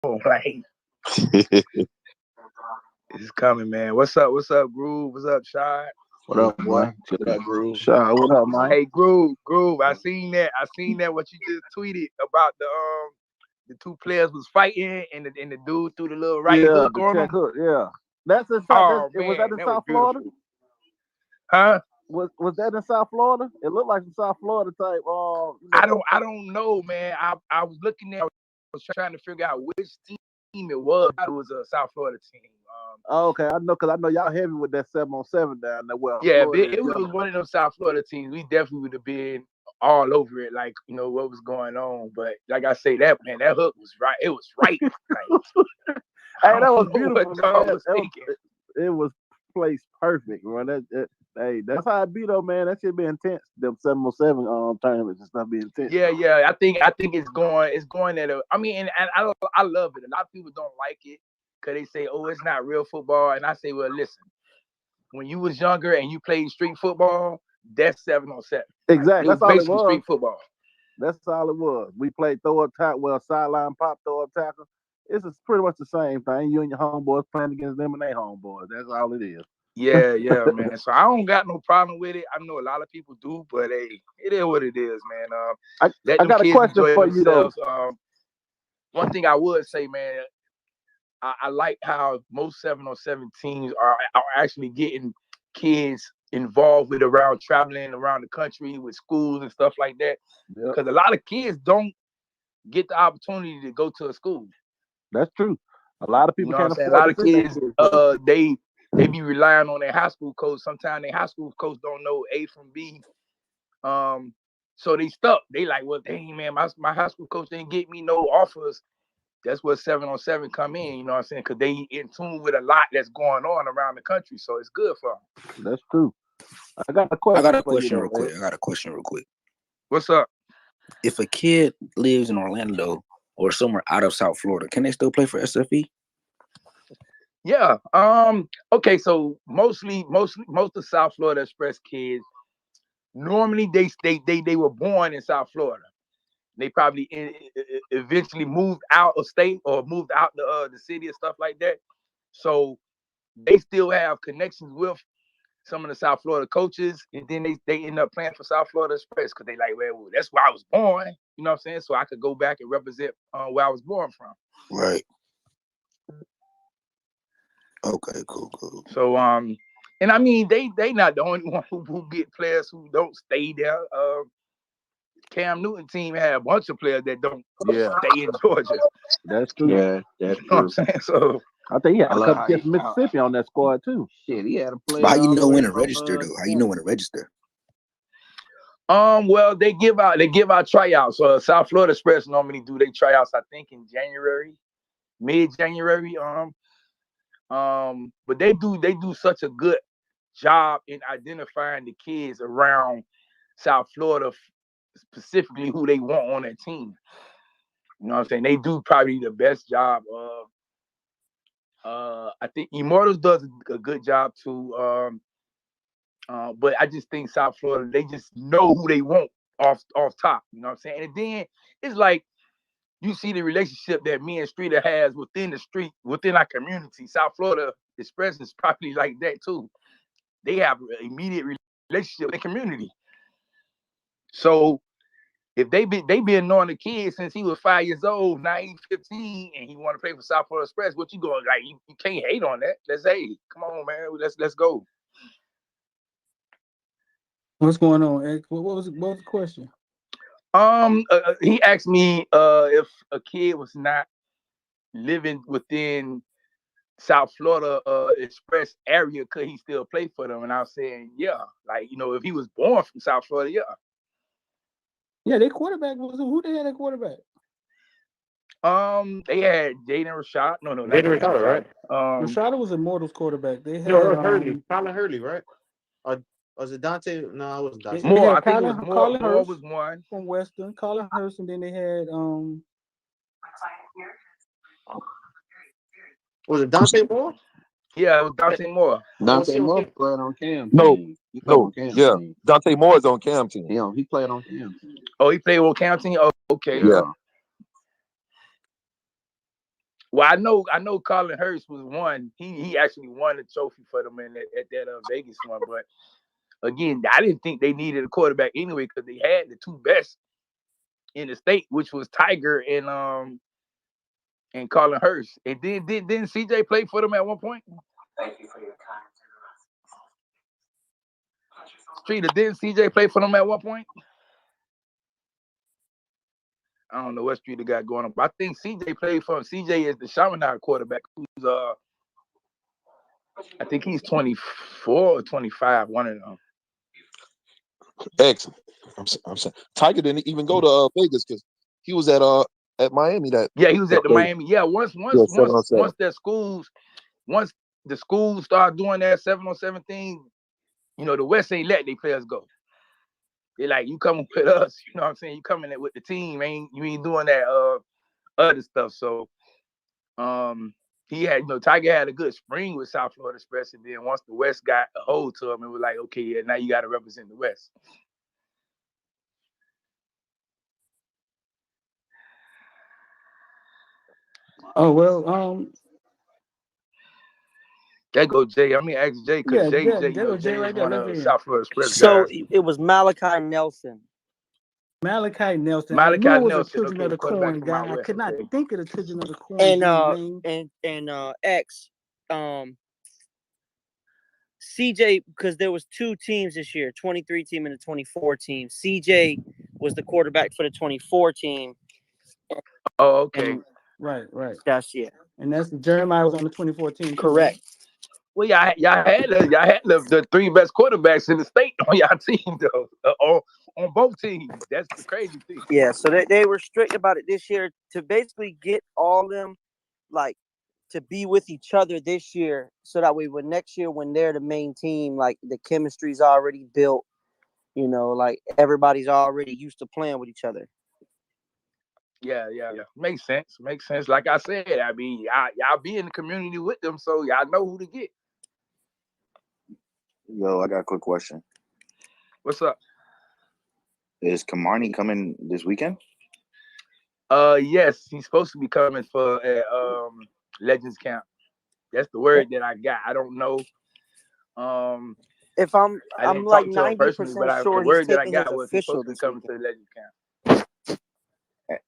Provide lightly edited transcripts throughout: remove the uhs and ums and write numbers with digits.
Like, it's coming, man. What's up? What's up, Groove? What's up, Shad? What up, boy? What up, Groove? Shad, what up, man? Hey, Groove. I seen that. What you just tweeted about the two players was fighting and the dude threw the little right hook on him. Yeah. That's in South. Was that in South Florida? Huh? Was that in South Florida? It looked like some South Florida type. I don't know, man. I was looking at. I was trying to figure out which team it was. It was a South Florida team. Okay, I know, because I know y'all heavy with that 7-on-7 down there. Well, yeah, if it was one of them South Florida teams, we definitely would have been all over it, like, you know, what was going on. But like I say, that hook was right. It was right. Hey, that was beautiful. It was placed perfect, man. Hey, that's how it be though, man. That should be intense. Them 7-on-7 tournaments and stuff be intense. Yeah. I think it's going at a. I mean, and I love it. A lot of people don't like it because they say, "Oh, it's not real football." And I say, well, listen, when you was younger and you played street football, that's 7-on-7. Exactly. That's all it was. Street football. That's all it was. We played throw up tackle, sideline pop, throw up tackle. It's pretty much the same thing. You and your homeboys playing against them and their homeboys. That's all it is. Yeah, man. So I don't got no problem with it. I know a lot of people do, but hey, it is what it is, man. I got a question for you though. One thing I would say, man, I like how most 7-on-7 teams are actually getting kids involved with traveling around the country with schools and stuff like that. Because a lot of kids don't get the opportunity to go to a school. That's true. A lot of people can't afford. A lot of kids, they be relying on their high school coach. Sometimes their high school coach don't know A from B. So they stuck. They like, well, dang, man, my high school coach didn't get me no offers. That's where 7-on-7 come in, you know what I'm saying? Because they in tune with a lot that's going on around the country, so it's good for them. That's true. I got a question real quick. What's up? If a kid lives in Orlando or somewhere out of South Florida, can they still play for SFE? Yeah. Okay. So most of South Florida Express kids normally they were born in South Florida. They probably eventually moved out of state or moved out the city and stuff like that. So they still have connections with some of the South Florida coaches, and then they end up playing for South Florida Express because they like, well, that's where I was born. You know what I'm saying? So I could go back and represent where I was born from. Right. Okay, cool. So and I mean they not the only one who get players who don't stay there. Cam Newton team had a bunch of players that don't stay in Georgia. That's true. Yeah, that's true. You know what I'm saying? So I think he had a couple kids from Mississippi on that squad too. Shit, he had a player. How you know when to register though? How you know when to register? Well, they give out tryouts. South Florida Express normally do their tryouts, I think, in January, mid-January. But they do such a good job in identifying the kids around South Florida, specifically who they want on their team. You know what I'm saying? They do probably the best job of. I think Immortals does a good job too. But I just think South Florida, they just know who they want off top. You know what I'm saying? And then it's like you see the relationship that me and Streeter has within our community. South Florida Express is probably like that too. They have an immediate relationship with the community. So if they been knowing the kid since he was 5 years old, now he's 15, and he want to play for South Florida Express, what you going like? You can't hate on that. Let's come on, man. Let's go. What's going on, X? What was the question? He asked me if a kid was not living within South Florida Express area, could he still play for them? And I was saying, yeah, like, you know, if he was born from South Florida, yeah. Yeah, their quarterback was who they had at quarterback. They had Jaden Rashad. No, Jaden Rashad, right? Rashad was Immortals quarterback. They had Hurley, Colin Hurley, right? Was it Dante? No, it wasn't Dante. Moore. I think it was Moore. Moore was one from Western. Colin Hurst, and then they had Was it Dante Moore? Yeah, it was Dante Moore. Dante Moore played on Cam. Yeah. Dante Moore is on Cam team. Yeah, he played on Cam team. Oh, he played on Cam team? Oh, okay. Yeah. Well, I know Colin Hurst was one. He actually won the trophy for them at that Vegas one. But again, I didn't think they needed a quarterback anyway because they had the two best in the state, which was Tiger and Colin Hurst. And then didn't CJ play for them at one point? Thank you for your time. Streeter, didn't CJ play for them at one point? I don't know what Streeter got going on, but I think CJ played for him. CJ is the Chaminade quarterback who's I think he's 24 or 25, one of them. Excellent. I'm saying Tiger didn't even go to Vegas because he was at Miami. He was at the Miami. Yeah, once the schools start doing that 7-on-7 thing, you know, the West ain't letting their players go. They like, you coming with us, you know what I'm saying? You coming with the team, you ain't doing that other stuff. So he had, Tiger had a good spring with South Florida Express, and then once the West got a hold to him, it was like, okay, yeah, now you got to represent the West. Oh well, there go Jay. I mean, ask Jay because Jay right one there. of South Florida Express So guys. it was Malachi Nelson. Malachi Nelson. Malachi I knew it was Nelson, the Children of the Corn guy. I could not think of the Children of the Corn And X, CJ, because there was two teams this year, 23 team and the 24 team. CJ was the quarterback for the 24 team. Oh, okay. Right. That's And that's Jeremiah was on the 2014. Correct. Well, y'all had the three best quarterbacks in the state on y'all team though. On both teams. That's the crazy thing. Yeah, so they were strict about it this year to basically get all them like to be with each other this year, so that way when next year when they're the main team, like the chemistry's already built, like everybody's already used to playing with each other. Yeah. Makes sense. Like I said, I mean, y'all be in the community with them, so y'all know who to get. Yo, I got a quick question. What's up? Is Cormani coming this weekend? Yes, he's supposed to be coming for Legends Camp. That's the word that I got. I don't know. If I'm like 90% sure the word that I taking got his was he's official supposed to be this coming weekend. to the Legends Camp.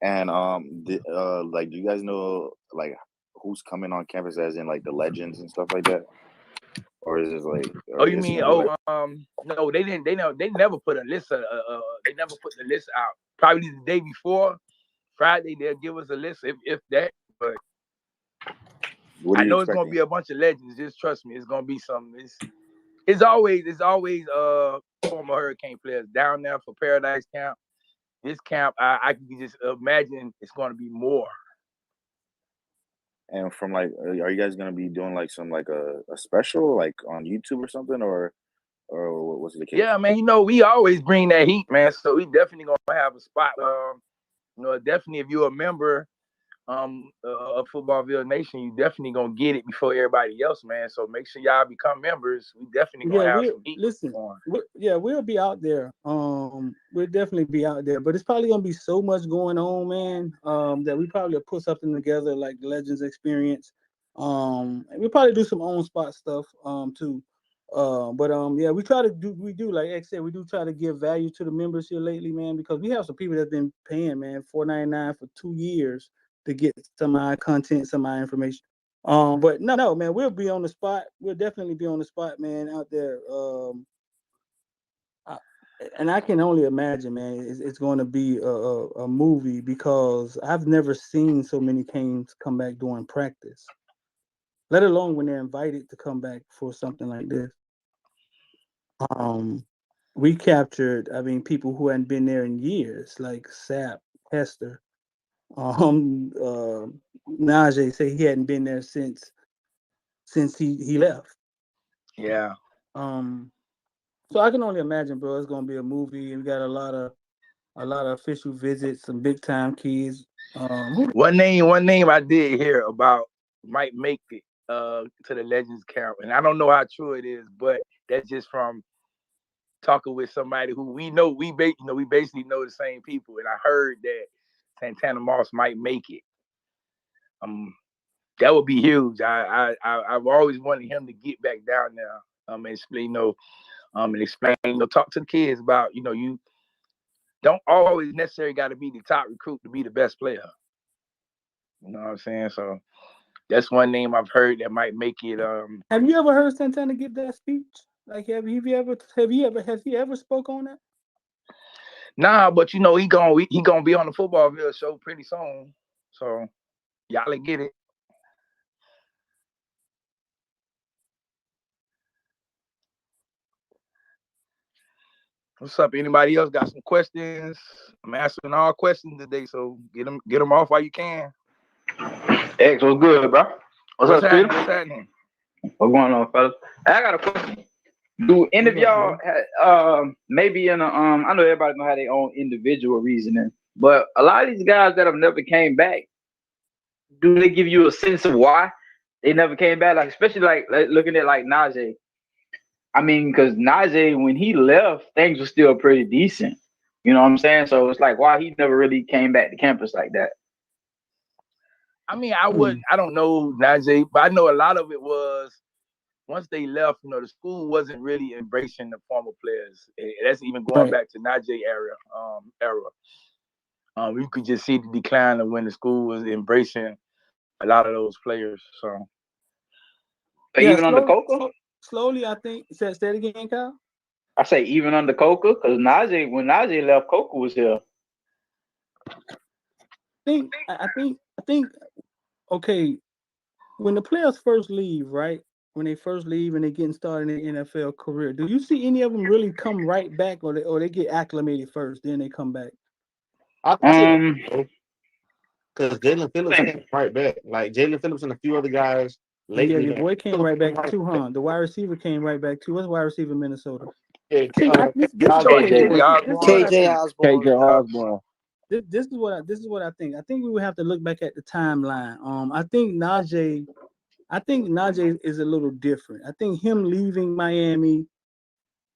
And like, do you guys know like who's coming on campus, as in like the legends and stuff like that? Or is it like? Oh, you mean? No, they didn't. They never put a list. They never put the list out. Probably the day before Friday, they'll give us a list if that. But I know it's gonna be a bunch of legends. Just trust me, it's gonna be something. It's always former Hurricane players down there for Paradise Camp. This camp, I can just imagine it's gonna be more. And from like, are you guys gonna be doing like some like a special like on YouTube or something, or what's the case? Yeah, man. We always bring that heat, man. So we definitely gonna have a spot. Definitely if you're a member of Footballville Nation, you definitely gonna get it before everybody else, man. So make sure y'all become members. We definitely gonna have some heat. Listen, we'll be out there. We'll definitely be out there, but it's probably gonna be so much going on, man. That we probably will put something together like the Legends Experience. And we'll probably do some on spot stuff, too. We do like X said, we do try to give value to the members here lately, man, because we have some people that's been paying, man, $4.99 for 2 years to get some of our content, some of our information. But no, man, we'll be on the spot. We'll definitely be on the spot, man, out there. And I can only imagine, man, it's going to be a movie, because I've never seen so many Canes come back during practice, let alone when they're invited to come back for something like this. We captured, people who hadn't been there in years, like Sap, Hester. Knijeah said he hadn't been there since he left. Yeah. So I can only imagine, bro. It's gonna be a movie. We got a lot of official visits, some big time kids. One name I did hear about might make it to the Legends Camp, and I don't know how true it is, but that's just from talking with somebody who we know. We basically know the same people, and I heard that Santana Moss might make it. That would be huge. I've always wanted him to get back down there. And explain, and explain, talk to the kids about, you don't always necessarily got to be the top recruit to be the best player. You know what I'm saying? So that's one name I've heard that might make it. Have you ever heard Santana give that speech? Like, has he ever spoke on that? Nah, but he gonna be on the Footballville show pretty soon. So y'all will get it. What's up? Anybody else got some questions? I'm answering all questions today, so get them off while you can. X, what's good, bro? What's up, Peter? What's happening? What's going on, fellas? I got a question. Do any of y'all maybe in a I know everybody gonna have their own individual reasoning, but a lot of these guys that have never came back, do they give you a sense of why they never came back? Like, especially like looking at like Knijeah. I mean, because Knijeah, when he left, things were still pretty decent. You know what I'm saying? So it's like, why he never really came back to campus like that? I mean, I don't know Knijeah, but I know a lot of it was once they left, the school wasn't really embracing the former players. That's even going back to Knijeah era. You could just see the decline of when the school was embracing a lot of those players. So even under Coca? Slowly, I think. Say it again, Kyle. I say even under Coca, because when Knijeah left, Coca was here. I think. Okay, when the players first leave, right? When they first leave and they getting started in their NFL career, do you see any of them really come right back, or they get acclimated first, then they come back? Because Jalen Phillips came right back. Like Jalen Phillips and a few other guys lately. Yeah, your boy came right back too, huh? The wide receiver came right back too. What's wide receiver in Minnesota? KJ Osborne. This is what I think. I think we would have to look back at the timeline. I think Knijeah is a little different. I think him leaving Miami,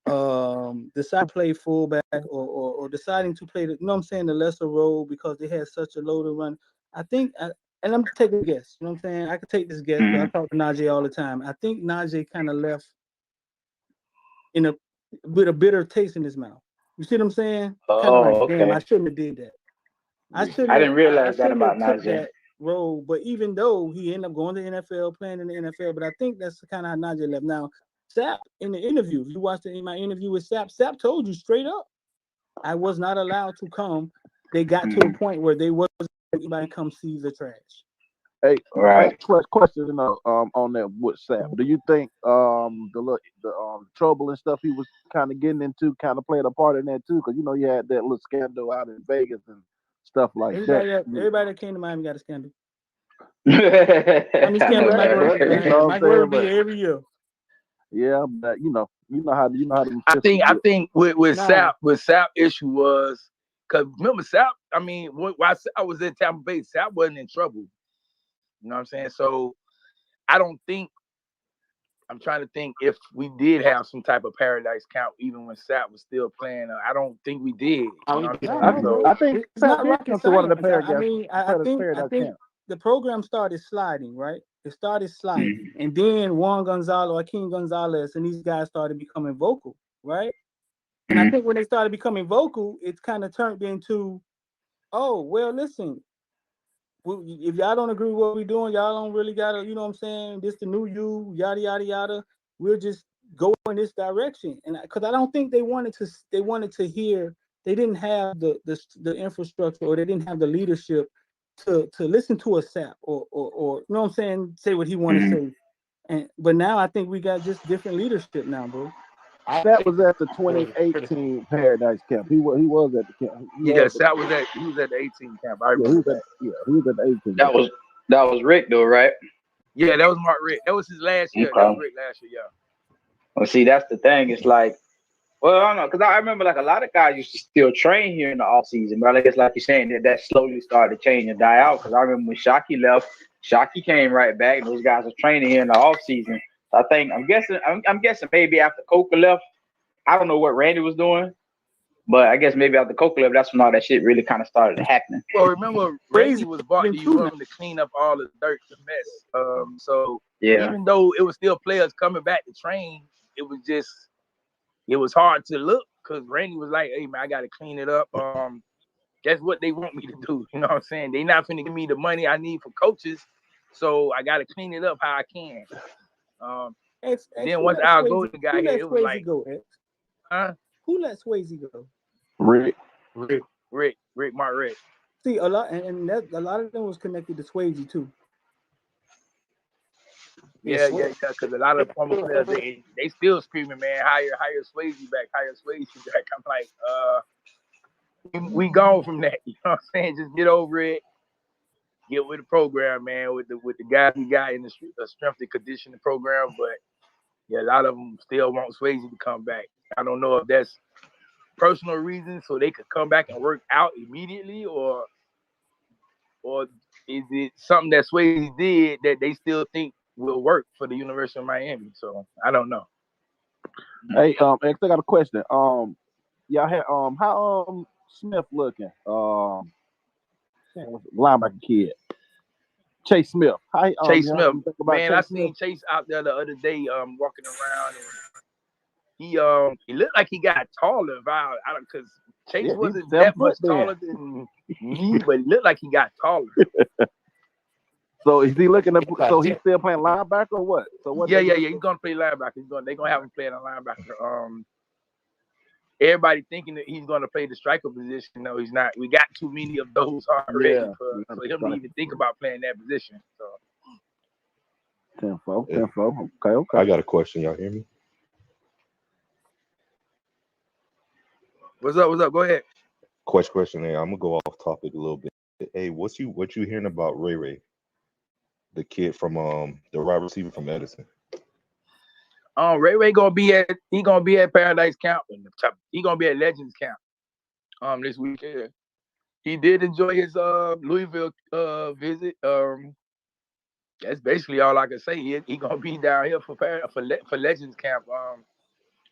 decide to play fullback or deciding to play the lesser role because they had such a low to run. I think, and I'm taking a guess. You know what I'm saying? I could take this guess because I talk to Knijeah all the time. I think Knijeah kind of left with a bitter taste in his mouth. You see what I'm saying? Kind of like, damn, I shouldn't have did that. I didn't realize that about Knijeah. Role, but even though he ended up going to the NFL, playing in the NFL, but I think that's kind of how Knijeah left. Now, Sapp in the interview, if you watched my interview with Sapp told you straight up, I was not allowed to come. They got to a point where they wasn't anybody come see the trash. Hey, question on that with Sapp. Do you think the trouble and stuff he was kind of getting into kind of played a part in that too? Because you had that little scandal out in Vegas and stuff like that. Everybody that came to Miami got a scandal. I mean, scandal Mike Word be every year. Yeah, but you know how I think with Sapp issue was because remember Sapp. I mean, while I was in Tampa Bay, Sapp wasn't in trouble. You know what I'm saying? So I don't think. I'm trying to think if we did have some type of paradise count, even when Sapp was still playing. I don't think we did. You know what I'm saying? I think it's not rocket science. I think the program started sliding, right? It started sliding, and then Akeem Gonzalez, and these guys started becoming vocal, right? And I think when they started becoming vocal, it kind of turned into, oh, well, listen, if y'all don't agree with what we're doing, y'all don't really gotta, you know what I'm saying? This the new you, yada yada yada. We'll just go in this direction, and because I don't think they wanted to hear. They didn't have the infrastructure, or they didn't have the leadership to listen to a Sapp or you know what I'm saying, say what he wanted to say. But now I think we got just different leadership now, bro. That was at the 2018 Paradise Camp. He was at the camp. He was at the 18 camp. I remember he was at the 18. That was Rick though, right? Yeah, that was Mark Rick. That was his last year. Okay. That was Rick last year, yeah. Well, see, that's the thing. It's like, well, I don't know, because I remember like a lot of guys used to still train here in the off season, but I guess like you're saying that slowly started to change and die out. Because I remember when Shockey left, Shockey came right back, and those guys were training here in the off season. So I'm guessing maybe after Coca left, I don't know what Randy was doing, But I guess maybe after Coke level, that's when all that shit really kind of started happening. Well, remember, Randy was bought to UM to clean up all the dirt, the mess. So even though it was still players coming back to train, it was hard to look because Randy was like, "Hey man, I got to clean it up." That's what they want me to do. You know what I'm saying? They not finna give me the money I need for coaches, so I got to clean it up how I can. Then once Al Golden got here, it was like, huh? Who let Swayze go? Rick Mark Rick. See, a lot, and that, a lot of them was connected to Swayze too. Yeah, because a lot of former players, they still screaming, man, hire Swayze back, hire Swayze back. I'm like, we gone from that. You know what I'm saying? Just get over it. Get with the program, man, with the guys we got in the strength and conditioning program. But yeah, a lot of them still want Swayze to come back. I don't know if that's personal reasons so they could come back and work out immediately, or is it something that Swayze did that they still think will work for the University of Miami? So I don't know. Hey, X, I got a question. Y'all had how Smith looking? Linebacker kid, Chase Smith. Chase Smith, man, I seen Chase out there the other day, walking around, and he looked like he got taller. Because Chase wasn't that much taller than me, but it looked like he got taller. So is he looking at? So he's still playing linebacker or what? So what? Yeah. He's gonna play linebacker. They're gonna have him playing a linebacker. Everybody thinking that he's gonna play the striker position. No, he's not. We got too many of those already for him to even think about playing that position. So 10-4. Okay. I got a question. Y'all hear me? What's up? Go ahead. Question. Hey, I'm gonna go off topic a little bit. Hey, what you hearing about Ray, the kid from the wide receiver from Edison? Ray gonna be at Paradise Camp. He gonna be at Legends Camp this weekend. He did enjoy his Louisville visit. That's basically all I can say. He gonna be down here for Legends Camp.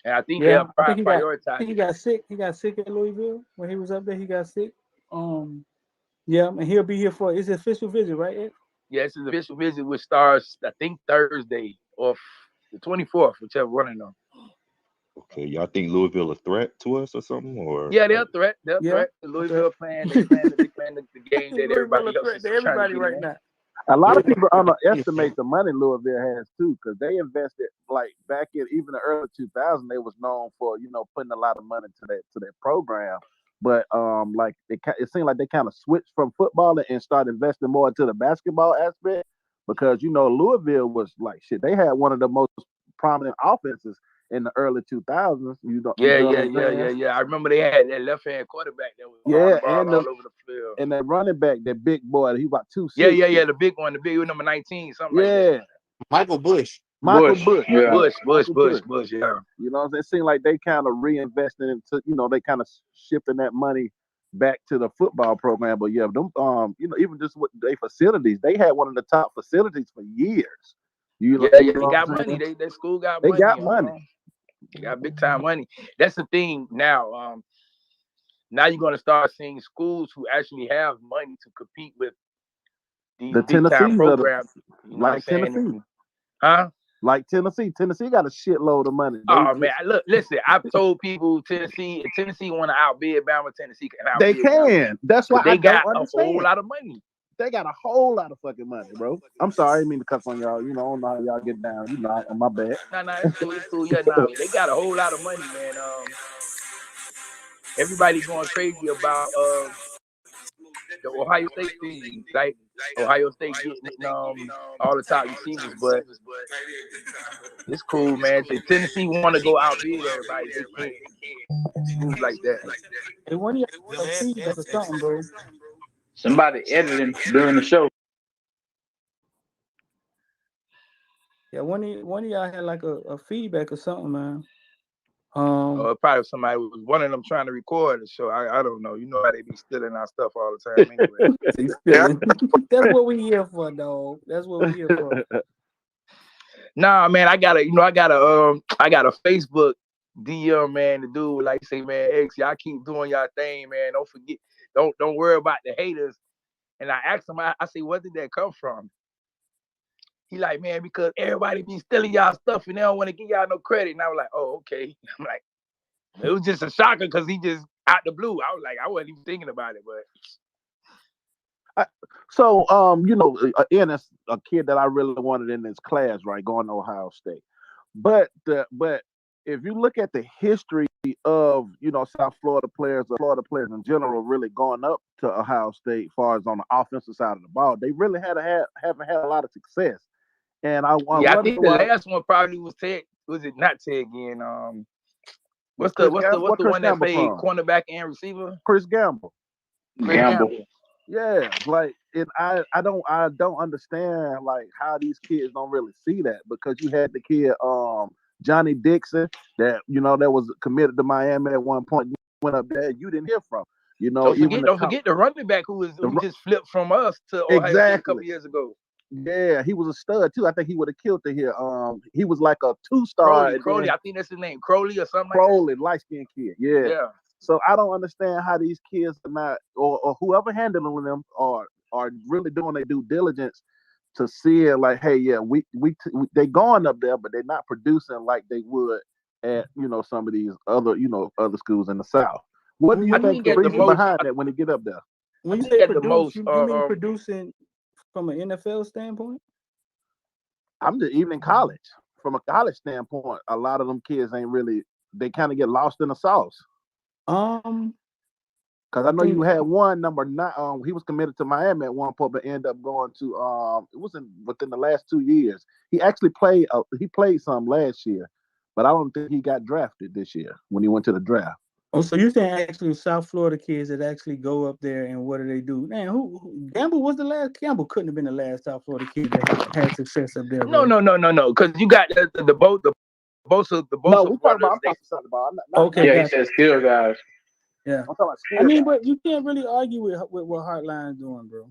And I think they'll prioritize. I think he got sick. He got sick at Louisville when he was up there. He got sick. Yeah, and he'll be here for his official visit, right, Ed? Yes, his official visit, which starts, I think, Thursday or the 24th, whichever one of them. Okay, y'all think Louisville a threat to us or something? Or yeah, they're a threat. They're a threat. Louisville playing the game that everybody else is trying to get right in. now. A lot of people underestimate the money Louisville has too, because they invested like back in even the early 2000s. They was known for putting a lot of money to their program, but like it seemed like they kind of switched from football and started investing more into the basketball aspect, because Louisville was like shit. They had one of the most prominent offenses in the early 2000s. Yeah. I remember they had that left hand quarterback that was all over the field. And that running back, that big boy, he about 260. Yeah, the big one, number 19, something like that. Michael Bush. Bush. Yeah. You know what I'm saying? It seemed like they kind of reinvested into, they kind of shifting that money back to the football program. But yeah, them even just with their facilities, they had one of the top facilities for years. They got money. That school got money. They got money. They got big time money. That's the thing now. Now you're gonna start seeing schools who actually have money to compete with these the big time programs. Like Tennessee. Huh? Like Tennessee. Tennessee got a shitload of money. Man, look, listen, I've told people Tennessee want to outbid Bama. Tennessee can outbid. They can. That's why they got a whole lot of money. They got a whole lot of fucking money, bro. I'm sorry, I didn't mean to cuss on y'all. I don't know how y'all get down. On my bad. No, it's cool. Yeah, they got a whole lot of money, man. Everybody going crazy about the Ohio State team, like Ohio State getting all the top receivers, but it's cool, man. If Tennessee want to go outbid everybody, they can't. Moves like that. Hey, one of y'all feedback or something, bro. Somebody editing during the show. Yeah, one of y'all had like a feedback or something, man. Probably somebody was one of them trying to record the show. I don't know. You know how they be stealing our stuff all the time anyway. That's what we here for, dog. That's what we here for. Nah, man, I got a Facebook DM, man, the dude like say, man, X, y'all keep doing y'all thing, man. Don't forget, don't worry about the haters. And I asked him, I say, where did that come from? He like, man, because everybody be stealing y'all stuff and they don't want to give y'all no credit. And I was like, oh, okay. I'm like, it was just a shocker because he just out the blue. I was like, I wasn't even thinking about it, but Ian is a kid that I really wanted in this class, right, going to Ohio State. But if you look at the history of South Florida players or Florida players in general really going up to Ohio State, as far as on the offensive side of the ball, they really haven't had a lot of success. And I think the last one probably was Ted. Was it not Ted again? What's the one that played cornerback and receiver? Chris Gamble. Gamble. Yeah, like I don't understand like how these kids don't really see that, because you had the kid Johnny Dixon that that was committed to Miami at one point, went up there, you didn't hear from. Don't forget the running back who just flipped from us to Ohio State a couple years ago. Yeah, he was a stud too. I think he would have killed it here. He was like a 2-star. Crowley, I think that's his name, Crowley or something. Crowley, light-skinned kid. Yeah. So I don't understand how these kids are not, or whoever handling them are really doing their due diligence to see it. Like, hey, yeah, they going up there, but they're not producing like they would at some of these other schools in the South. What do you think the reason behind that when they get up there? When you say produce, you mean producing from an NFL standpoint? I'm just even in college. From a college standpoint, a lot of them kids ain't really. They kind of get lost in the sauce. Because I know you had one number 9. He was committed to Miami at one point, but ended up going to. It wasn't within the last 2 years. He actually played. He played some last year, but I don't think he got drafted this year when he went to the draft. Oh, so you're saying actually South Florida kids that actually go up there and what do they do? Man, who Gamble was the last? Gamble couldn't have been the last South Florida kid that had success up there. No. Because you got the Bosa. No, we talking about. I'm talking about. Okay, yeah, he said skill guys. Yeah, I'm talking about skill guys. But you can't really argue with what Hartline's doing, bro.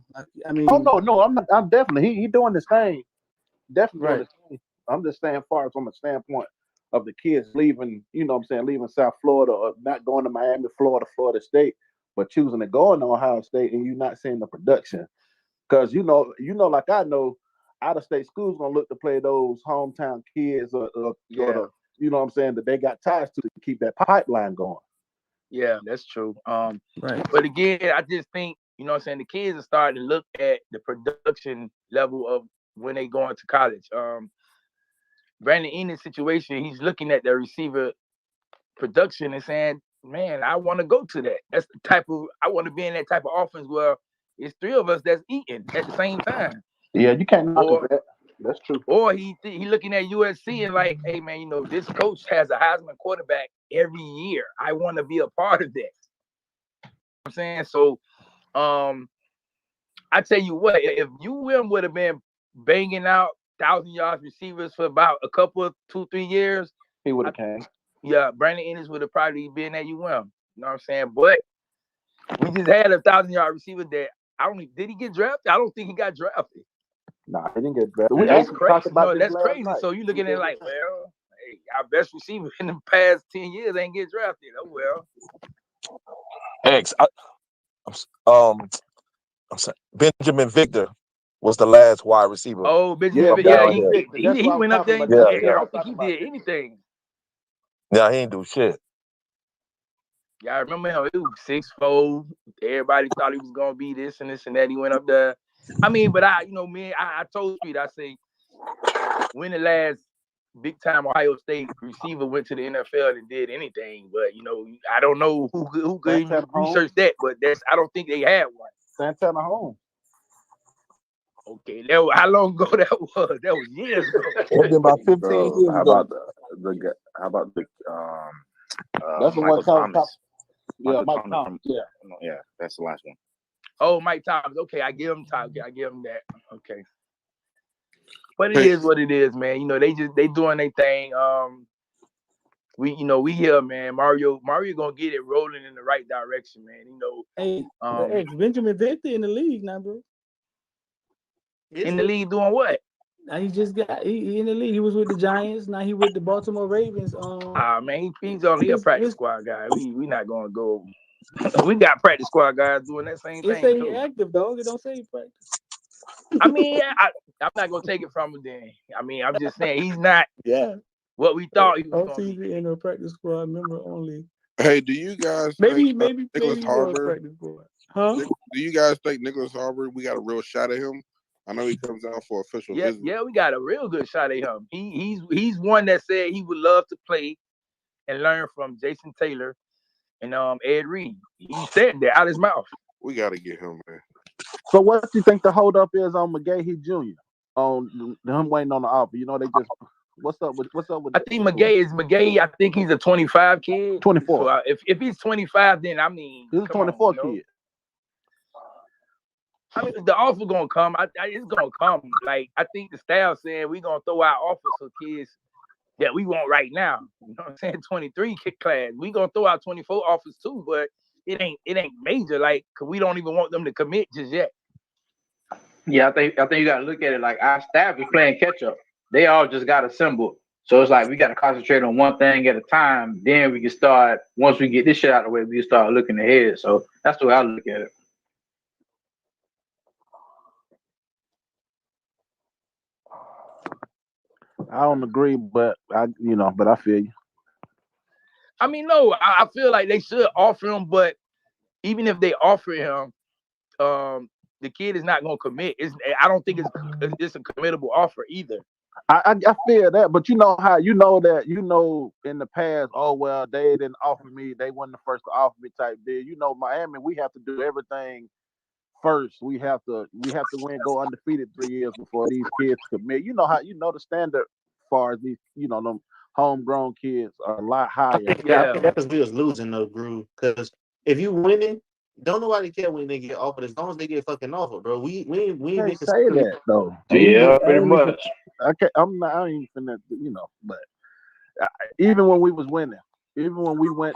No, I'm not. I'm definitely he doing this thing. Definitely right. doing this thing. I'm just saying, far as from a standpoint of the kids leaving, leaving South Florida or not going to Miami, Florida State, but choosing to go into Ohio State, and you not seeing the production. Because like I know, out of state schools gonna look to play those hometown kids or that they got ties to keep that pipeline going. Yeah, that's true. Right. But again, I just think, the kids are starting to look at the production level of when they go into college. Brandon Ennis situation, he's looking at the receiver production and saying, man, I want to go to that. That's the type of, I want to be in that type of offense where it's 3 of us that's eating at the same time. Yeah, you can't knock that. That's true. Or he looking at USC and like, hey man, this coach has a Heisman quarterback every year. I want to be a part of that. You know what I'm saying? So I tell you what, if UM would have been banging out 1,000-yard receivers for about a couple of 2-3 years, he would have came. Yeah, Brandon Ennis would have probably been at UM. You know what I'm saying? But we just had a 1,000-yard receiver that did he get drafted? I don't think he got drafted. Nah, he didn't get drafted. That's crazy. That's crazy. Night. So you looking at it like, well, hey, our best receiver in the past 10 years ain't get drafted. Oh well. I'm sorry. Benjamin Victor was the last wide receiver. Oh, Benjamin Victor. He went up there. I don't think he did anything. Yeah, he didn't do shit. Yeah, I remember him. He was 6'4". Everybody thought he was gonna be this and this and that. He went up there. But I told Street, I say, when the last big time Ohio State receiver went to the NFL and did anything, but I don't know who could research that, but I don't think they had one. Santana Holmes. Okay, how long ago that was? That was years ago. It's been about 15 years ago. How about the that's the Michael one Thomas. Yeah, Mike Thomas. Yeah, that's the last one. Oh, Mike Thomas. Okay, I give him time. I give him that. Okay. But it is what it is, man. They doing their thing. We here, man. Mario gonna get it rolling in the right direction, man. Hey, Benjamin Victor in the league now, bro. In the league doing what? Now he just got he in the league. He was with the Giants. Now he with the Baltimore Ravens. Man, he's only a practice squad guy. We not gonna go. We got practice squad guys doing that same It thing say he too. active, dog. It don't say he practice. I mean, I'm not gonna take it from him then. I mean, I'm just saying he's not what we thought he was On gonna be. TV in a practice squad member only. Hey, do you guys Maybe think Nicholas he was Harbor? practice squad. Huh? Do you guys think Nicholas Harbor? We got a real shot at him. I know he comes down for official visit. Yeah, we got a real good shot at him. He's one that said he would love to play and learn from Jason Taylor and Ed Reed. He said that out his mouth. We got to get him, man. So what do you think the holdup is on McGahee Jr. on him waiting on the offer? You know, they just what's up with I think McGahee. I think he's a 25 kid. 24. So if he's 25, then I mean he's a 24 kid. I mean, the offer gonna come. It's gonna come. Like I think the staff saying we gonna throw out offers for kids that we want right now. You know what I'm saying? 23 kid class. We gonna throw out 24 offers too, but it ain't major. Like, cause we don't even want them to commit just yet. Yeah, I think you gotta look at it like our staff is playing catch up. They all just got assembled. So it's like we gotta concentrate on one thing at a time. Then we can start, once we get this shit out of the way, we can start looking ahead. So that's the way I look at it. I don't agree, but I feel you. I mean, no, I feel like they should offer him, but even if they offer him, the kid is not gonna commit. I don't think it's a committable offer either. I feel that, but you know how you know in the past, oh well, they didn't offer me, they weren't the first to offer me type deal. You know, Miami, we have to do everything first. We have to go undefeated 3 years before these kids commit. You know how the standard as far as these, them homegrown kids are a lot higher. I think that's because we was losing though, Groove. Because if you winning, don't nobody care when they get offered as long as they get fucking offered, bro. We can't say that though. Yeah, pretty much. I ain't even finna, but even when we was winning, even when we went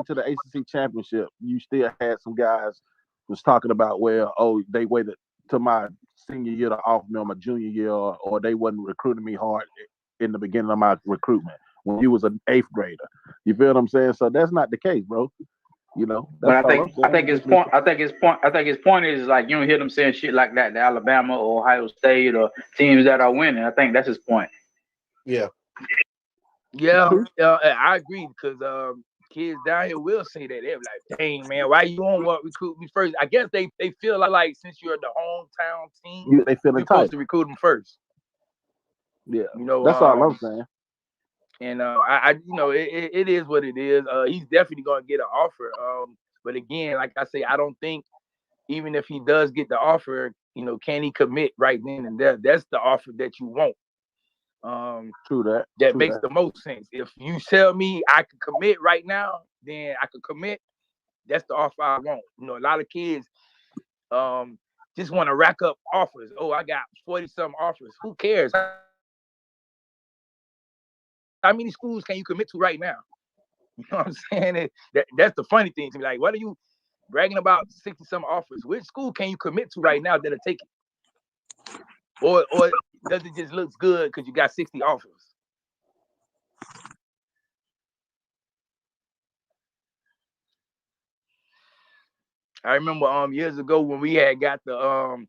to the ACC championship, you still had some guys was talking about, well, they waited to my senior year to offer me on my junior year, or they wasn't recruiting me hard in the beginning of my recruitment when you was an 8th grader. You feel what I'm saying? So that's not the case, bro. But I think his point is like you don't hear them saying shit like that to Alabama or Ohio State or teams that are winning. I think that's his point. Yeah. I agree because kids down here will say that. They're like, dang, man, why you don't recruit me first? I guess they feel like since you're the hometown team, they feel you're supposed to recruit them first. Yeah, that's all I'm saying. And it is what it is. He's definitely gonna get an offer. But again, like I say, I don't think even if he does get the offer, can he commit right then and there? That's the offer that you want. True that. That makes the most sense. If you tell me I can commit right now, then I can commit. That's the offer I want. A lot of kids just want to rack up offers. Oh, I got 40-something offers. Who cares? How many schools can you commit to right now? You know what I'm saying? That's the funny thing to me. Like, what are you bragging about 60-some offers? Which school can you commit to right now that'll take it? Or does it just look good because you got 60 offers? I remember years ago when we had got the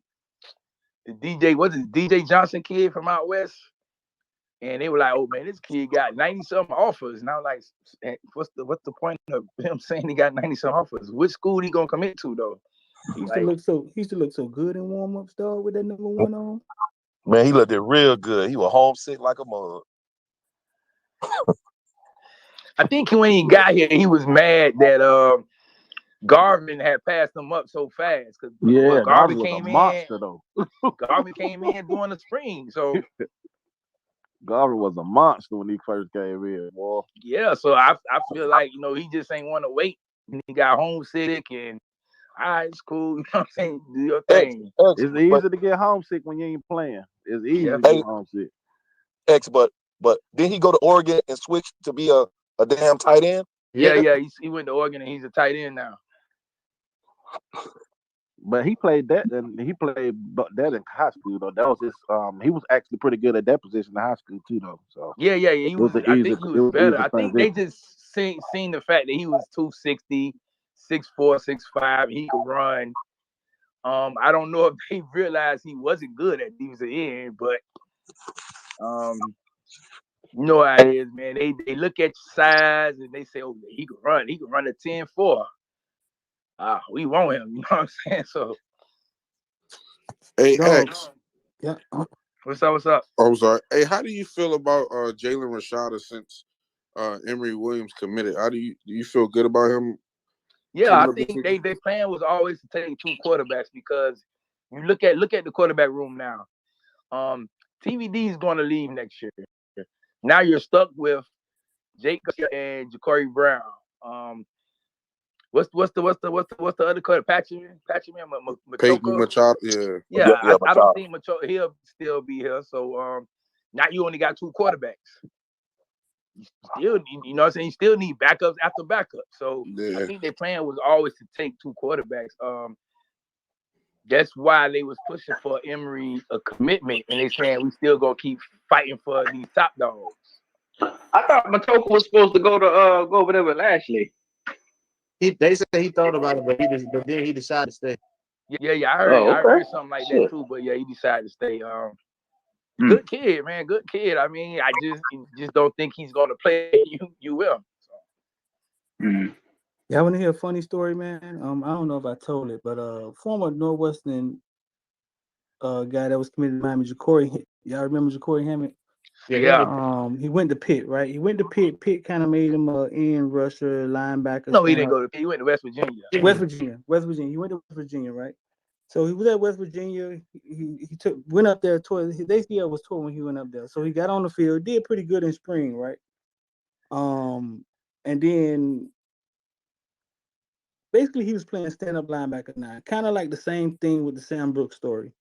DJ Johnson kid from out west. And they were like, "Oh man, this kid got 90-something offers." And I was like, "What's the point of him saying he got 90-something offers? Which school he gonna commit to though?" He used to look so good in warm-ups, dog, with that number 1 on. Man, he looked it real good. He was homesick like a mug. I think when he got here, he was mad that Garvin had passed him up so fast. Because Garvin came monster, though. Garvin came in during the spring, so. Garvin was a monster when he first came in, boy. Yeah, so I feel like, he just ain't want to wait. He got homesick and, all right, it's cool. You know what I'm saying? Do your thing. It's easy to get homesick when you ain't playing. It's easy to get homesick. But didn't he go to Oregon and switch to be a damn tight end? Yeah. He went to Oregon and he's a tight end now. But he played that, and he played that in high school though. That was his. He was actually pretty good at that position in high school too, though. So Yeah. He it was was. an I easy. think he It was was better. easy I think they transition. just seen the fact that he was 260, 6'4", 6'5". He could run. I don't know if they realized he wasn't good at defensive end, but you know how it is, man. They look at your size and they say, oh, he could run. He could run a 10-4. We want him. You know what I'm saying? So, Hey, Dog. X. Yeah. what's up? Oh, I'm sorry. Hey, how do you feel about Jalen Rashada since Emory Williams committed? How do you feel good about him? Yeah, I think their plan was always to take 2 quarterbacks because you look at the quarterback room now. TVD is going to leave next year. Now you're stuck with Jake and Ja'Cory Brown. What's the other quarterback? Patchman, Peyton Machoka. Machado, Yeah, Yeah, I don't think Machoka he'll still be here. So now you only got 2 quarterbacks. You know what I'm saying? You still need backups after backup. So yeah. I think their plan was always to take 2 quarterbacks. That's why they was pushing for Emory a commitment, and they saying we still gonna keep fighting for these top dogs. I thought Matoka was supposed to go over there with Lashley. They said he thought about it, but then he decided to stay. Yeah, I okay. heard something like that too. But yeah, he decided to stay. Good kid, man. Good kid. I mean, I just don't think he's gonna play you will. Yeah, I want to hear a funny story, man. I don't know if I told it, but former Northwestern guy that was committed to Miami, Ja'Cory. Y'all remember Ja'Cory Hammond? Yeah. He went to Pitt, right? He went to Pitt. Pitt kind of made him a end rusher, linebacker. No, he didn't go to Pitt. He went to West Virginia. West Virginia. He went to West Virginia, right? So he was at West Virginia. He went up there. His ACL was torn when he went up there. So he got on the field, did pretty good in spring, right? And then basically he was playing stand-up linebacker now, kind of like the same thing with the Sam Brooks story.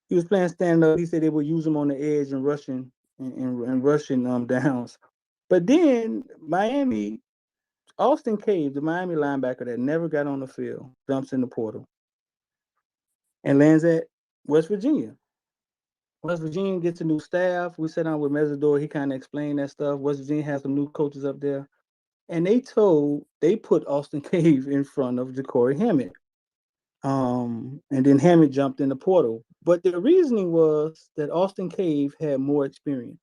He was playing stand-up. He said they would use him on the edge and rushing and rushing downs. But then Miami, Austin Cave, the Miami linebacker that never got on the field, jumps in the portal and lands at West Virginia. West Virginia gets a new staff. We sat down with Mesidor. He kind of explained that stuff. West Virginia has some new coaches up there. And they put Austin Cave in front of Ja'Cory Hammond. And then Hammond jumped in the portal. But the reasoning was that Austin Cave had more experience.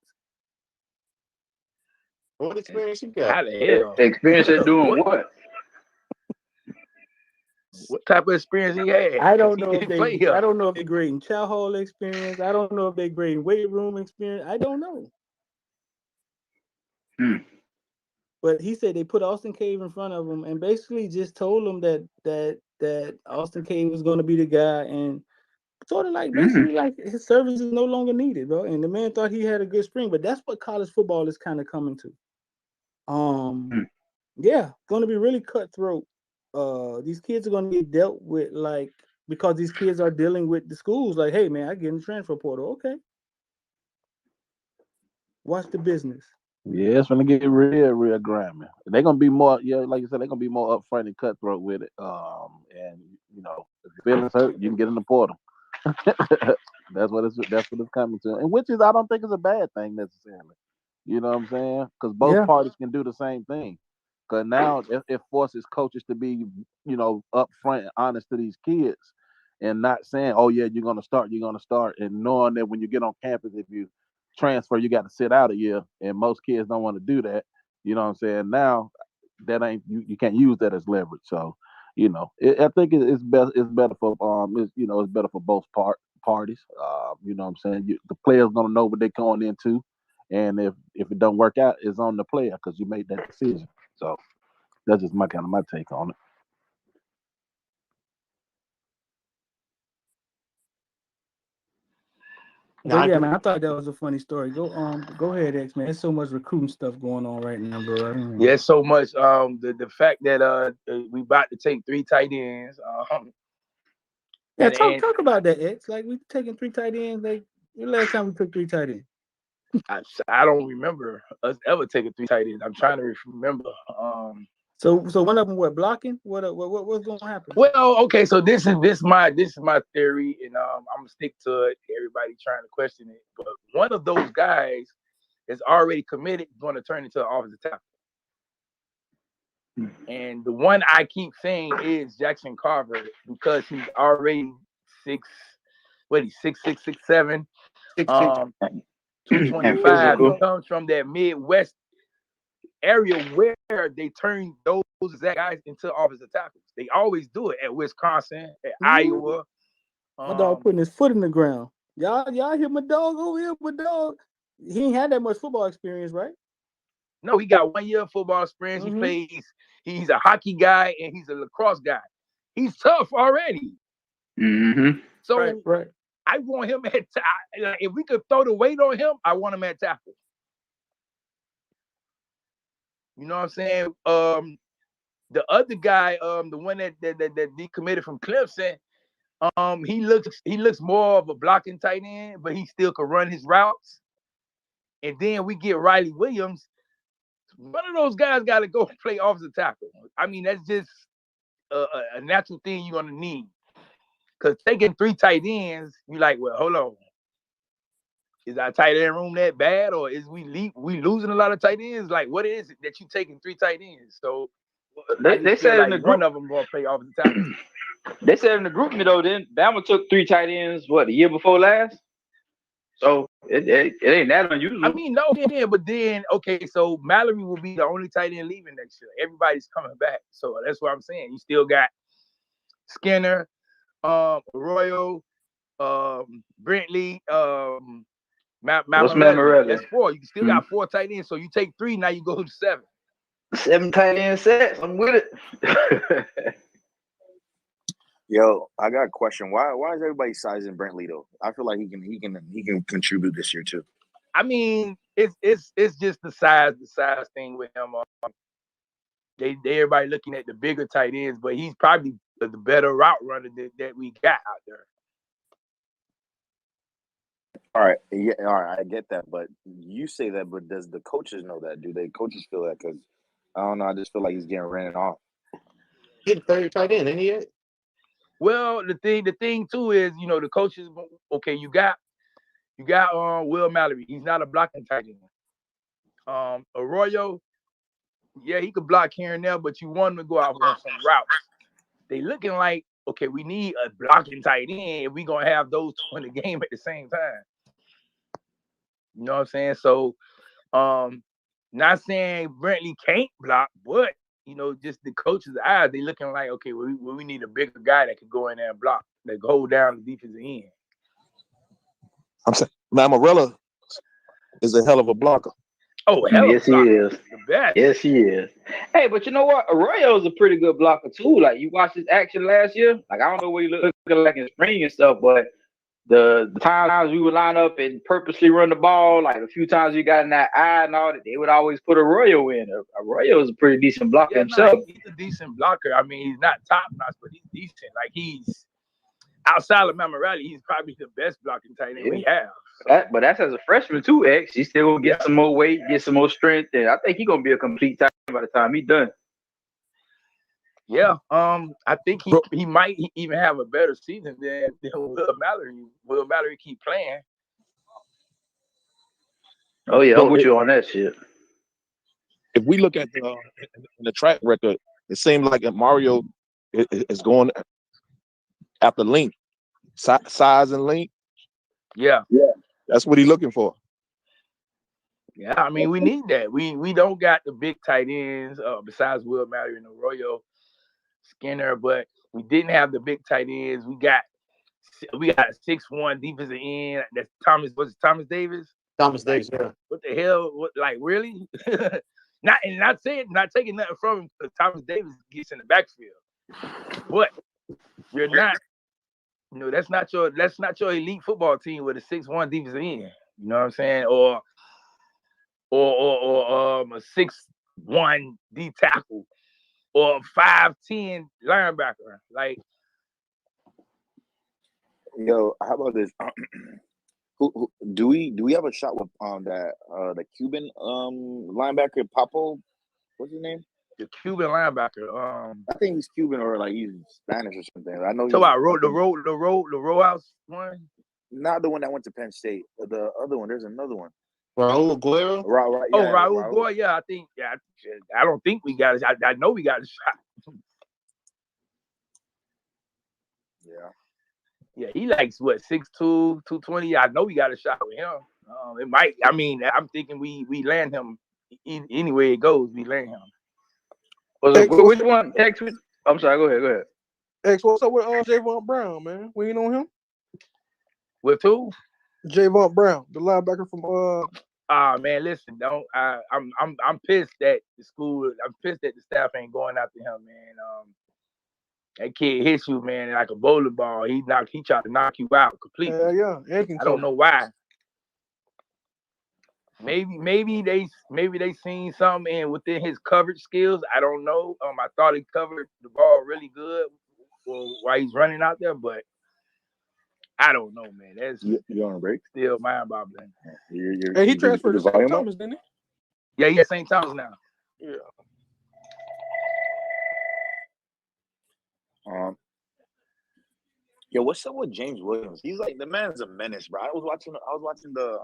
What experience you got? How the hell? Experience at doing what? What type of experience he had? I don't know if play here. I don't know if they're grading chow hall experience. I don't know if they're grading weight room experience. I don't know. But he said they put Austin Cave in front of him and basically just told him that Austin Cave was going to be the guy, and sort of like basically like his service is no longer needed, bro. And the man thought he had a good spring, but that's what college football is kind of coming to. Yeah, going to be really cutthroat. These kids are going to get dealt with like because these kids are dealing with the schools. Like, hey man, I get in the transfer portal. Okay, watch the business. Yeah, it's gonna get real grimy. They're gonna be more, like you said, they're gonna be more upfront and cutthroat with it. And if your feelings hurt, you can get in the portal. That's what it's coming to, and which is I don't think is a bad thing necessarily. You know what I'm saying? Because both parties can do the same thing. Because now it forces coaches to be, upfront and honest to these kids, and not saying, "Oh yeah, you're gonna start," and knowing that when you get on campus, if you transfer, you got to sit out a year, and most kids don't want to do that. You know what I'm saying? Now that ain't you can't use that as leverage. So, I think it's better. It's better for it's better for both parties. You know what I'm saying? The player's gonna know what they're going into, and if it don't work out, it's on the player because you made that decision. So that's just my take on it. But yeah, man, I thought that was a funny story. Go ahead, X man. There's so much recruiting stuff going on right now, bro. Yeah, so much. The fact that we about to take 3 tight ends. Yeah, talk about that, X. Like we taking 3 tight ends. Like the last time we took 3 tight ends. I don't remember us ever taking 3 tight ends. I'm trying to remember. So one of them blocking? What's gonna happen? Well, okay, so this is my theory, and I'm gonna stick to it. Everybody trying to question it, but one of those guys is already committed, going to turn into an offensive tackle. And the one I keep saying is Jackson Carver because he's already 6'7", 225. He comes from that Midwest area where they turn those exact guys into offensive tackles. They always do it at Wisconsin, at Iowa. My dog putting his foot in the ground. Y'all hear my dog over here? My dog, he ain't had that much football experience, right? No, he got 1 year of football experience. He plays. He's a hockey guy and he's a lacrosse guy. He's tough already. So right. I want him at if we could throw the weight on him, I want him at tackle. You know what I'm saying? The other guy, the one that decommitted from Clemson, he looks more of a blocking tight end, but he still can run his routes. And then we get Riley Williams. One of those guys got to go play offensive tackle. I mean, that's just a natural thing you're gonna need. Because taking 3 tight ends, you're like, well, hold on. Is our tight end room that bad, or is we losing a lot of tight ends? Like, what is it that you taking 3 tight ends? So they said like in the group, one of them gonna play offensive tackle. They said in the group though, then Bama took 3 tight ends. What, the year before last? So it ain't that unusual. I mean, no, yeah, but then okay, so Mallory will be the only tight end leaving next year. Everybody's coming back, so that's what I'm saying. You still got Skinner, Arroyo, Brentley, Mammarelli. That's 4. You still got 4 tight ends. So you take 3, now you go to 7. 7 tight end sets. I'm with it. Yo, I got a question. Why is everybody sizing Brentley though? I feel like he can contribute this year too. I mean, it's just the size thing with him. They everybody looking at the bigger tight ends, but he's probably the better route runner that we got out there. All right, yeah, all right, I get that, but you say that, but does the coaches know that? Do they coaches feel that? Because I don't know, I just feel like he's getting ran off. He's third tight end, ain't he yet? Well, the thing too is, you know, the coaches. Okay, you got Will Mallory. He's not a blocking tight end. Arroyo, yeah, he could block here and there, but you want him to go out on some routes. They looking like, okay, we need a blocking tight end. We're gonna have those 2 in the game at the same time. You know what I'm saying? So, not saying Brentley can't block, but you know, just the coach's eyes, they looking like, okay, we need a bigger guy that can go in there and block, that can hold down the defensive end. I'm saying Mammarella is a hell of a blocker. Oh, hell yes, he is. The best. Yes, he is. Hey, but you know what? Arroyo's a pretty good blocker too. Like, you watched his action last year. Like, I don't know what he looked like in spring and stuff, but the times we would line up and purposely run the ball, like a few times we got in that eye and all that, they would always put Arroyo in. Arroyo is a pretty decent blocker himself. He's a decent blocker. I mean, he's not top notch, but he's decent. Like, he's outside of Mammarelli, he's probably the best blocking tight end we have. So. But that's as a freshman too, X. He's still gonna get some more weight, get some more strength, and I think he's gonna be a complete tight end by the time he's done. Yeah, I think he might even have a better season than Will Mallory. Will Mallory keep playing. Oh yeah, I'm with you on that shit. If we look at the track record, it seems like Mario is going after length, size and length. Yeah, that's what he's looking for. Yeah, I mean, we need that. We don't got the big tight ends besides Will Mallory and Arroyo, Skinner, but we didn't have the big tight ends. We got a 6'1" defensive end. That's Thomas. Was it Thomas Davis? Thomas Davis. Yeah. What the hell? What, like, really? not taking nothing from him, because Thomas Davis gets in the backfield. But you're not. You know, that's not your elite football team with a 6'1" defensive end. You know what I'm saying? Or a 6'1" D tackle, or a 5'10" linebacker. Like, yo, how about this? Who do we have a shot with the Cuban linebacker Papo? What's his name? the Cuban linebacker. I think he's Cuban or like he's Spanish or something. I know. So I wrote the row house one. Not the one that went to Penn State. The other one. There's another one. Raul Guerrero. Right, yeah, Raul Gore. Yeah, I think. Yeah, I don't think we got it. I know we got a shot. Yeah. Yeah, he likes what 6'2", 220. I know we got a shot with him. It might. I mean, I'm thinking we land him anyway it goes. We land him. Which one? X. I'm sorry. Go ahead. X, what's up with Javon Brown, man? We ain't on him. With who? Javon Brown, the linebacker from Man, listen, I'm pissed that the school. I'm pissed that the staff ain't going after him, man. That kid hits you, man, like a bowling ball. He tried to knock you out completely. Yeah. I don't know why. Maybe they seen something within his coverage skills. I don't know. I thought he covered the ball really good while he's running out there, but I don't know, man. That's you on a break? Still mind-boggling. Hey, he transferred to St. Thomas, didn't he? Yeah, St. Thomas now. Yeah. Yo, what's up with James Williams? He's like the man's a menace, bro. I was watching the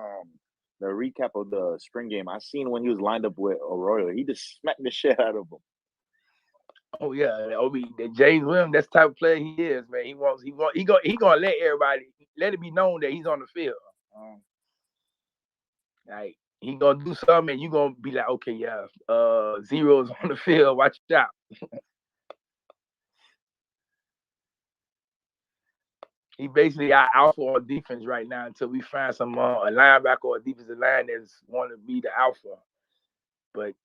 recap of the spring game. I seen when he was lined up with Arroyo. He just smacked the shit out of him. Oh yeah, the James Williams, that's the type of player he is, man. He gonna let it be known that he's on the field. Like he gonna do something, and you gonna be like, okay, yeah, Zero's on the field. Watch out. He basically our alpha on defense right now until we find some a linebacker or a defensive line that's want to be the alpha. But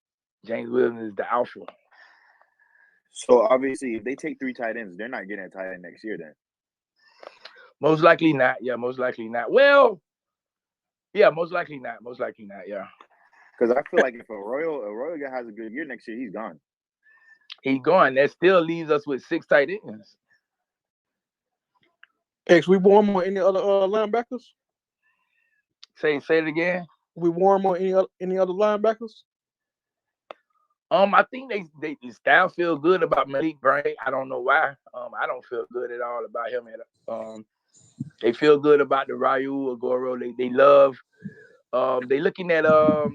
James Williams is the alpha. So obviously, if they take 3 tight ends, they're not getting a tight end next year. Then most likely not. Yeah, most likely not. Well, yeah, most likely not. Most likely not. Yeah. Because I feel like if Arroyo guy has a good year next year, he's gone. He's gone. That still leaves us with 6 tight ends. X, we warm on any other linebackers? Say it again. We warm on any other linebackers? I think the staff feel good about Malik Bryant. I don't know why. I don't feel good at all about him. They feel good about the Raul Agoro. They love. They looking at the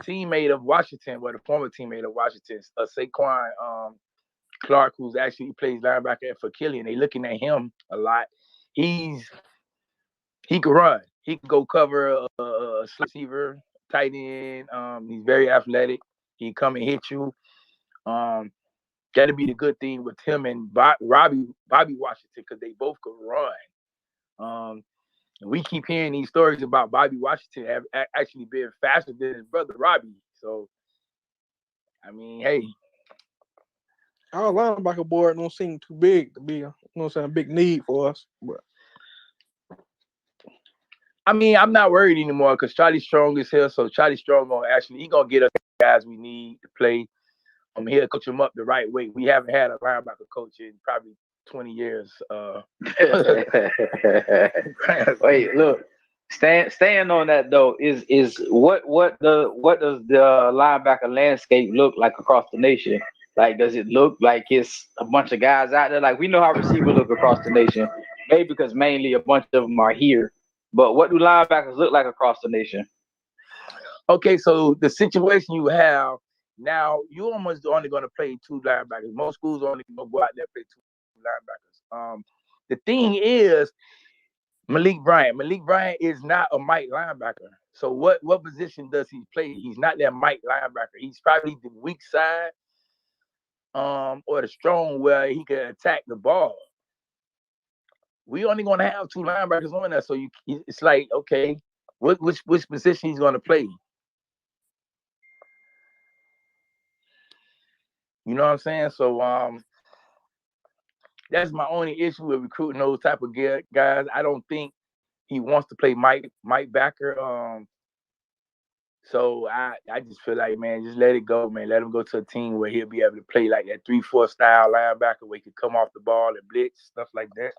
teammate of Washington, the former teammate of Washington, Saquon Clark, who's actually plays linebacker for Killian. They looking at him a lot. He can run. He can go cover a receiver, tight end. He's very athletic. He come and hit you. That'll be the good thing with him and Bobby Washington, because they both could run. We keep hearing these stories about Bobby Washington actually being faster than his brother Robbie. So, I mean, hey. Our linebacker board don't seem too big to be a big need for us. But I mean, I'm not worried anymore because Charlie Strong is here. So Charlie Strong he gonna get us the guys we need to play. He'll coach them up the right way. We haven't had a linebacker coach in probably 20 years. Wait, look. Staying on that though is what does the linebacker landscape look like across the nation? Like, does it look like it's a bunch of guys out there? Like, we know how receivers look across the nation, maybe because mainly a bunch of them are here. But what do linebackers look like across the nation? Okay, so the situation you have now, you almost only going to play 2 linebackers. Most schools only going to go out there and play 2 linebackers. The thing is, Malik Bryant is not a Mike linebacker. So what position does he play? He's not that Mike linebacker. He's probably the weak side, or the strong where he can attack the ball. We only going to have 2 linebackers on there, so it's like, okay, which position he's going to play? You know what I'm saying? So that's my only issue with recruiting those type of guys. I don't think he wants to play Mike backer. So I just feel like, man, just let it go, man. Let him go to a team where he'll be able to play like that 3-4 style linebacker where he can come off the ball and blitz, stuff like that.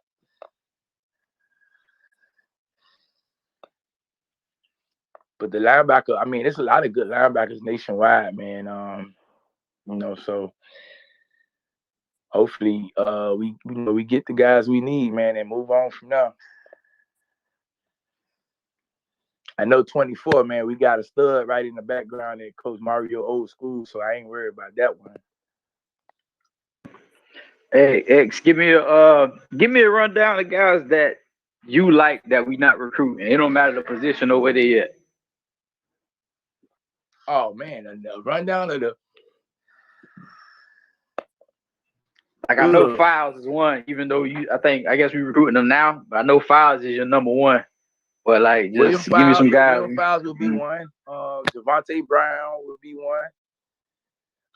But the linebacker, I mean, there's a lot of good linebackers nationwide, man. So hopefully we get the guys we need, man, and move on from now. I know 24, man, we got a stud right in the background that Coach Mario old school, so I ain't worried about that one. Hey, X, give me a rundown of guys that you like that we not recruiting. It don't matter the position or where they at. Oh man, a rundown of the. Like I know Files is one, even though I guess we recruiting them now, but I know Files is your number one. But like, just give me some guys. William Files will be one. Javonte Brown will be one.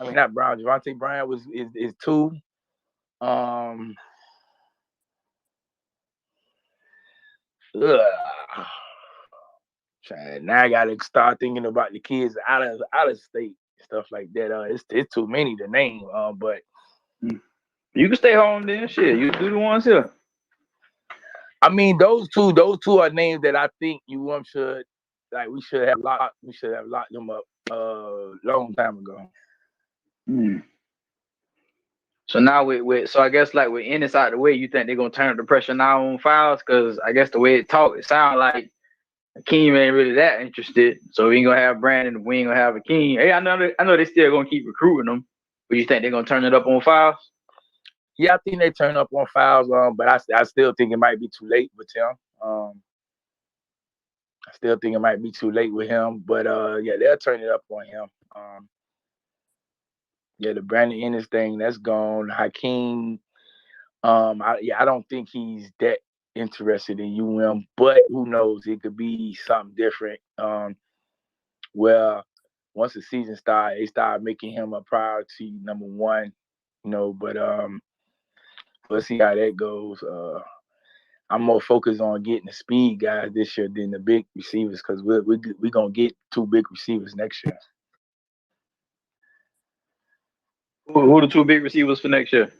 I mean, not Brown. Javonte Brown is two. Now I gotta start thinking about the kids out of state, stuff like that. It's too many to name. But you can stay home then. Shit, you do the ones here. I mean, those two are names that I think we should have locked them up long time ago. So now so I guess like with Ennis out the way, you think they're gonna turn up the pressure now on Files? Because I guess the way it sounds like Akeem ain't really that interested. So we ain't gonna have Brandon, we ain't gonna have Akeem. Hey, I know they still gonna keep recruiting them, but you think they're gonna turn it up on Files? Yeah, I think they turn up on Files, but I still think it might be too late with him. I still think it might be too late with him, but yeah, they'll turn it up on him. Yeah, the Brandon Ennis thing, that's gone. Hakeem, I don't think he's that interested in UM, but who knows? It could be something different. Well, once the season started, they started making him a priority number one, but let's see how that goes. I'm more focused on getting the speed guys this year than the big receivers because we're going to get two big receivers next year. Who are the two big receivers for next year?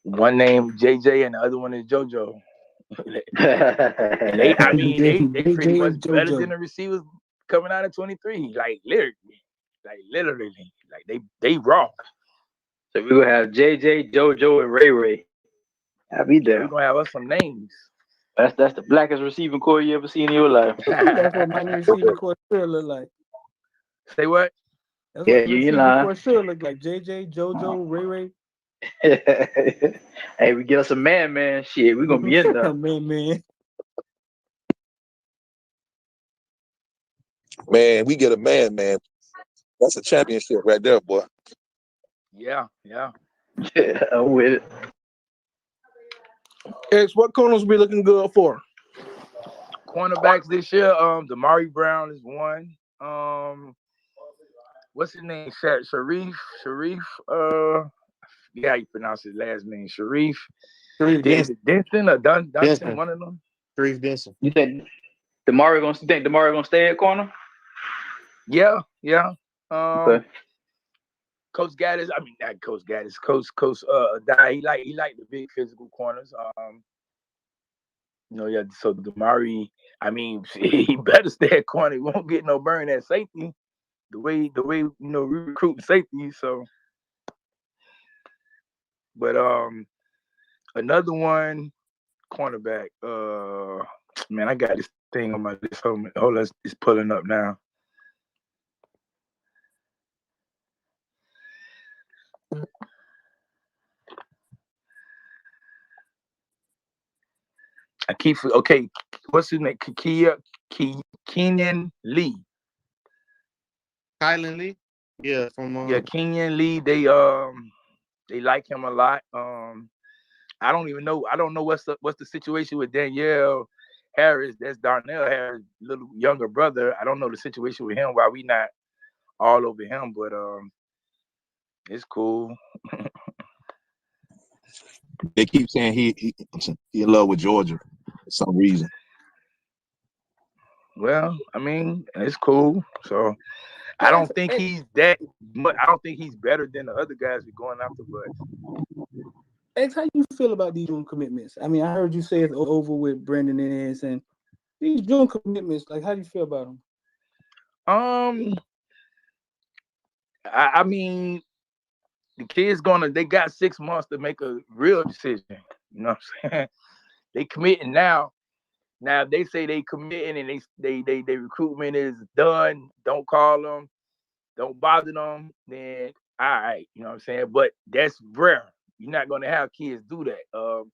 One named JJ and the other one is JoJo. they pretty much better than the receivers coming out of 23. Like literally, they raw. So we're gonna have JJ, JoJo, and Ray. I'll be there. We're gonna have us some names. That's the blackest receiving core you ever seen in your life. That's what my receiving core should look like. Say what? That's what the receiving core should look like. JJ, JoJo, Ray. Hey, we get us a man. Shit, we're gonna be in there. man. Man, we get a man. That's a championship right there, boy. Yeah. I'm with it. X, what corners be looking good for? Cornerbacks this year, Damari Brown is one. What's his name? Sharif. Yeah, you pronounce his last name. Sharif Denson or Dunston, one of them. Sharif Denson. You think Damari gonna stay at corner? Yeah. Okay. Coach Gaddis, not Coach Gaddis, Coach Dye, he like the big physical corners. So Damari, he better stay at corner. He won't get no burn at safety. The way we recruiting safety. So, but another one, cornerback. Man, I got this thing on my list. Hold on, it's pulling up now. What's his name? Kenyon Lee. Kylan Lee? Yeah, from Kenyon Lee. They like him a lot. I don't know what's the situation with Danielle Harris. That's Darnell Harris' little younger brother. I don't know the situation with him, why we not all over him, but it's cool. They keep saying he in love with Georgia for some reason. Well, it's cool. So I don't think he's that much. I don't think he's better than the other guys we're going after, but X, how you feel about these June commitments? I heard you say it's over with Brandon Ennis and these June commitments. Like, how do you feel about them? the kids they got 6 months to make a real decision. You know what I'm saying? They committing now. Now if they say they committing and they recruitment is done, don't call them, don't bother them, then all right, you know what I'm saying? But that's rare. You're not gonna have kids do that.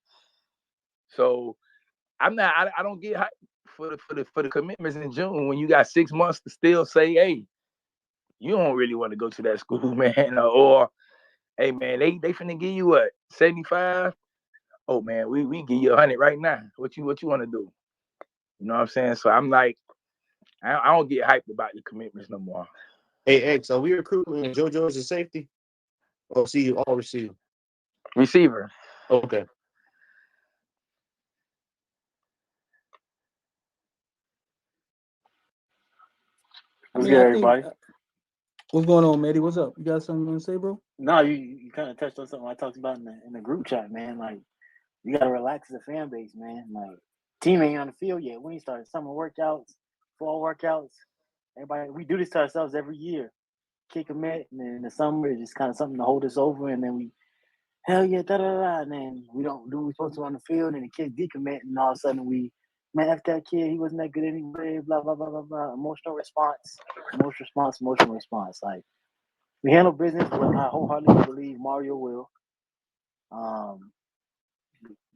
So I don't get hyped for the commitments in June when you got 6 months to still say, hey, you don't really want to go to that school, man, or hey man, they finna give you what 75. Oh man, we give you 100 right now. What you want to do? You know what I'm saying? So I'm like, I don't get hyped about the commitments no more. Hey X, are we recruiting JoJo as a safety? Or see you all receive? Receiver. Okay. What's good, everybody? What's going on, Matty? What's up? You got something you want to say, bro? No, you kind of touched on something I talked about in the group chat, man. Like, you gotta relax as a fan base, man. Like, team ain't on the field yet. We ain't started summer workouts, fall workouts. Everybody, we do this to ourselves every year. Kick commit, and then in the summer it's just kind of something to hold us over, and then we, hell yeah, da da da, and then we don't do what we're supposed to on the field, and the kids decommit, and all of a sudden we, man, F that kid, he wasn't that good anyway, blah blah blah blah blah. Emotional response. Like, we handle business, but I wholeheartedly believe Mario will.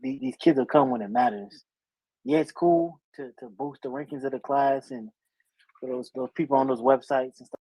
These kids will come when it matters. Yeah, it's cool to boost the rankings of the class and for those people on those websites and stuff.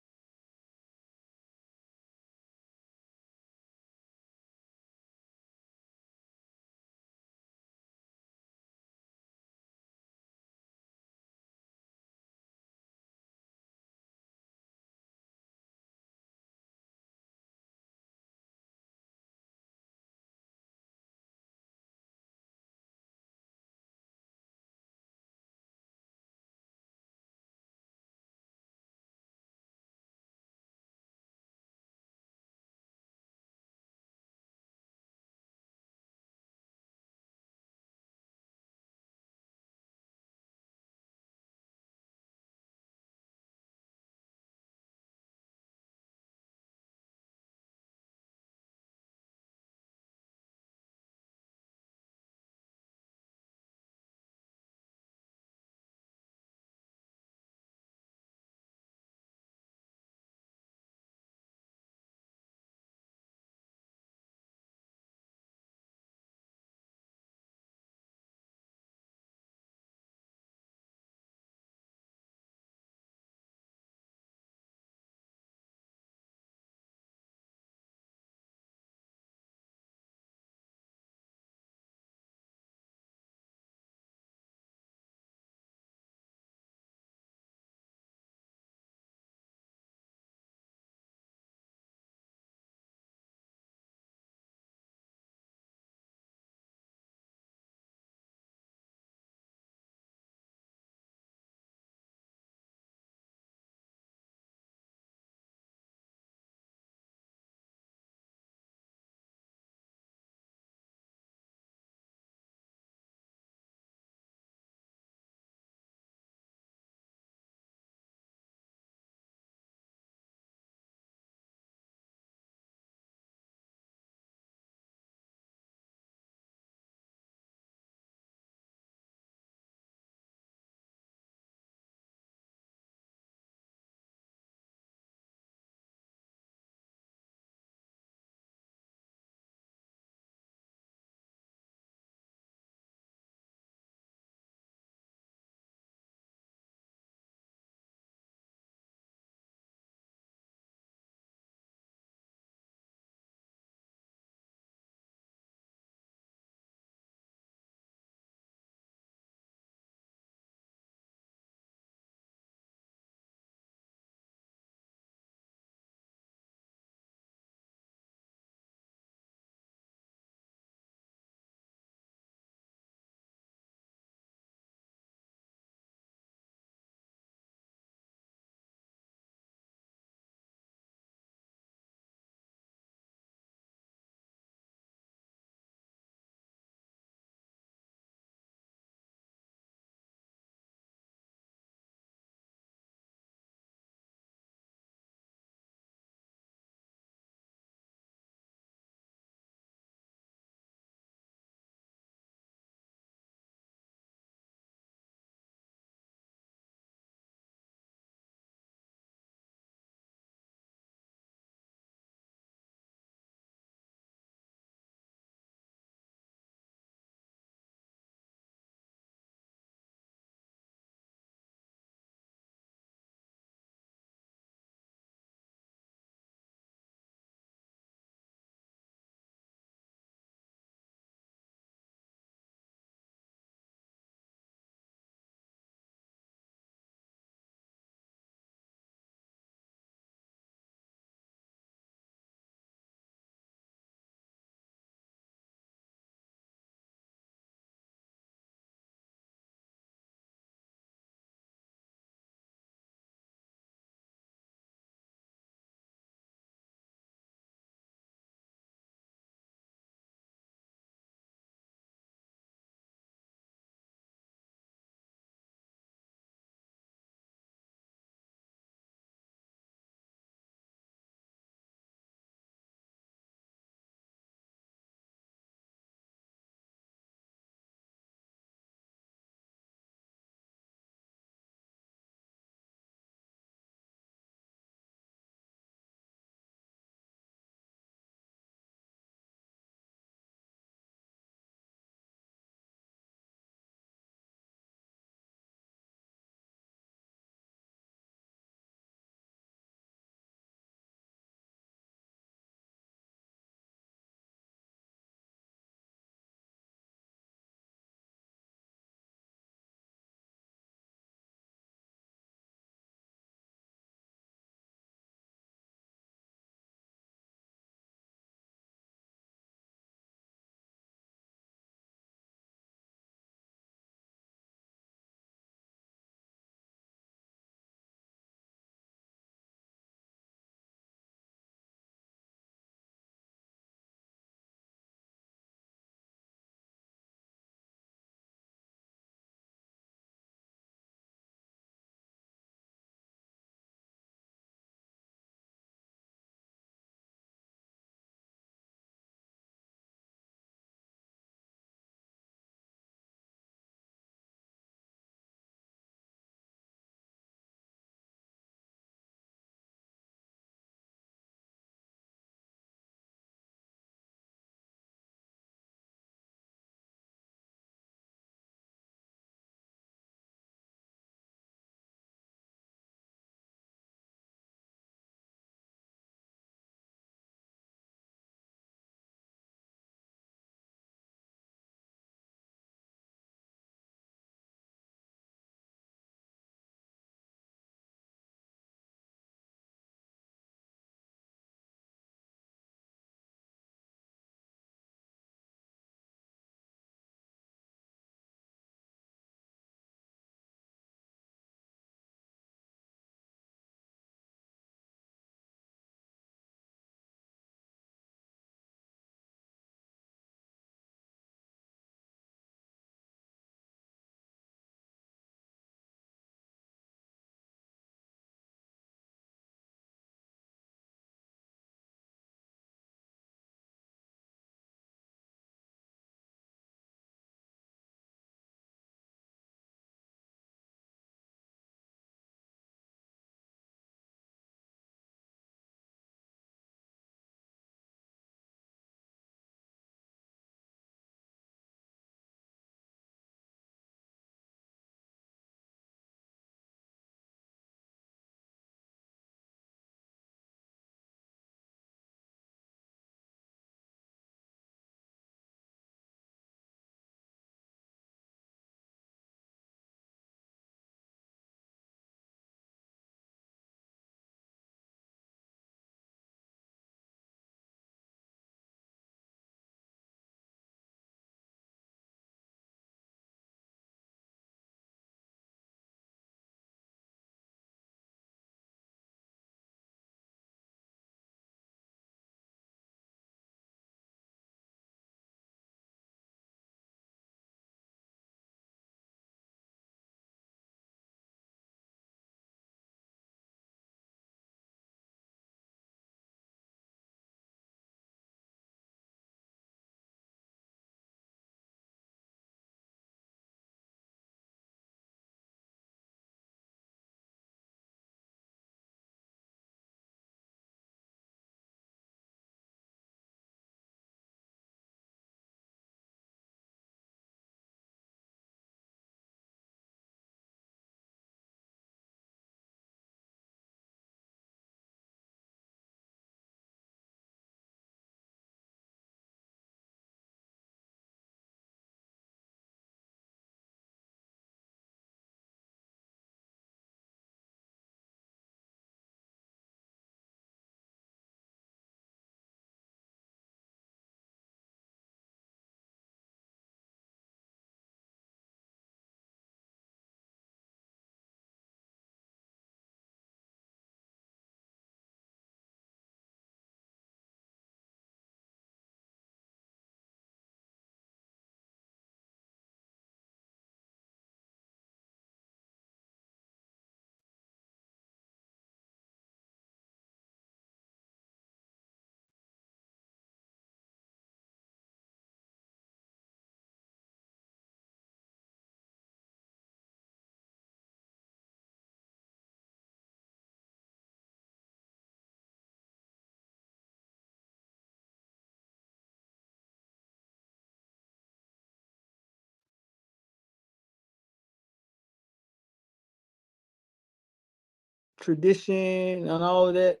tradition and all of that.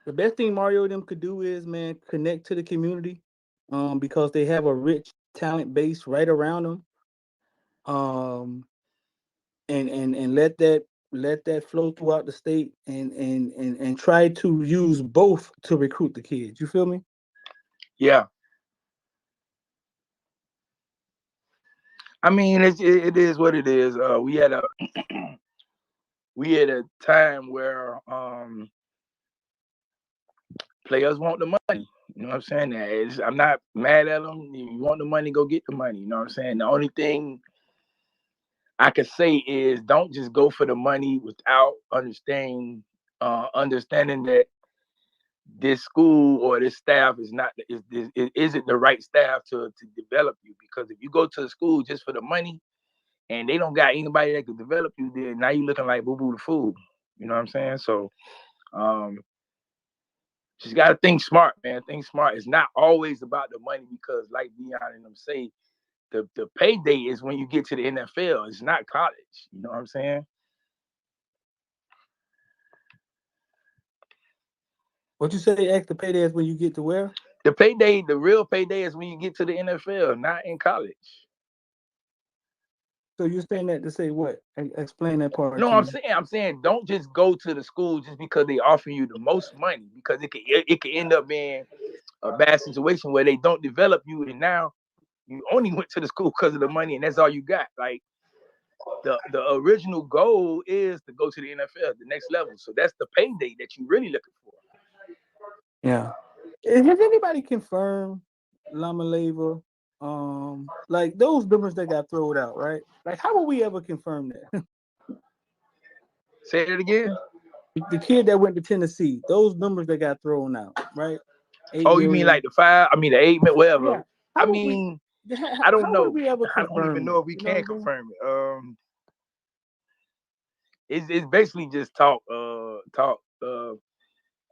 The best thing Mario and them could do is, man, connect to the community, because they have a rich talent base right around them. And let that flow throughout the state, and try to use both to recruit the kids. You feel me? Yeah. I mean, it is what it is. We had a time where players want the money. You know what I'm saying? I'm not mad at them. You want the money, go get the money. You know what I'm saying? The only thing I could say is don't just go for the money without understanding that this school or this staff isn't the right staff to develop you. Because if you go to a school just for the money and they don't got anybody that can develop you, then now you looking like Boo Boo the Fool. You know what I'm saying? So just gotta think smart, man. Think smart. It's not always about the money, because like Deion and them say, the payday is when you get to the NFL. It's not college. You know what I'm saying? What you say? Ask the payday is when you get to where? The payday, the real payday is when you get to the NFL, not in college. So you're saying that to say what? Explain that part. No, I'm saying don't just go to the school just because they offer you the most money, because it could end up being a bad situation where they don't develop you, and now you only went to the school because of the money, and that's all you got. Like the original goal is to go to the NFL, the next level. So that's the payday that you're really looking for. Yeah. Has anybody confirmed Lama Leva? Like those numbers that got thrown out, right? Like, how will we ever confirm that? Say it again. The kid that went to Tennessee, those numbers that got thrown out, right? You mean like the 5? I mean the 8, whatever. Yeah. I mean, I don't know. I don't even know if we can confirm it. It's basically just talk.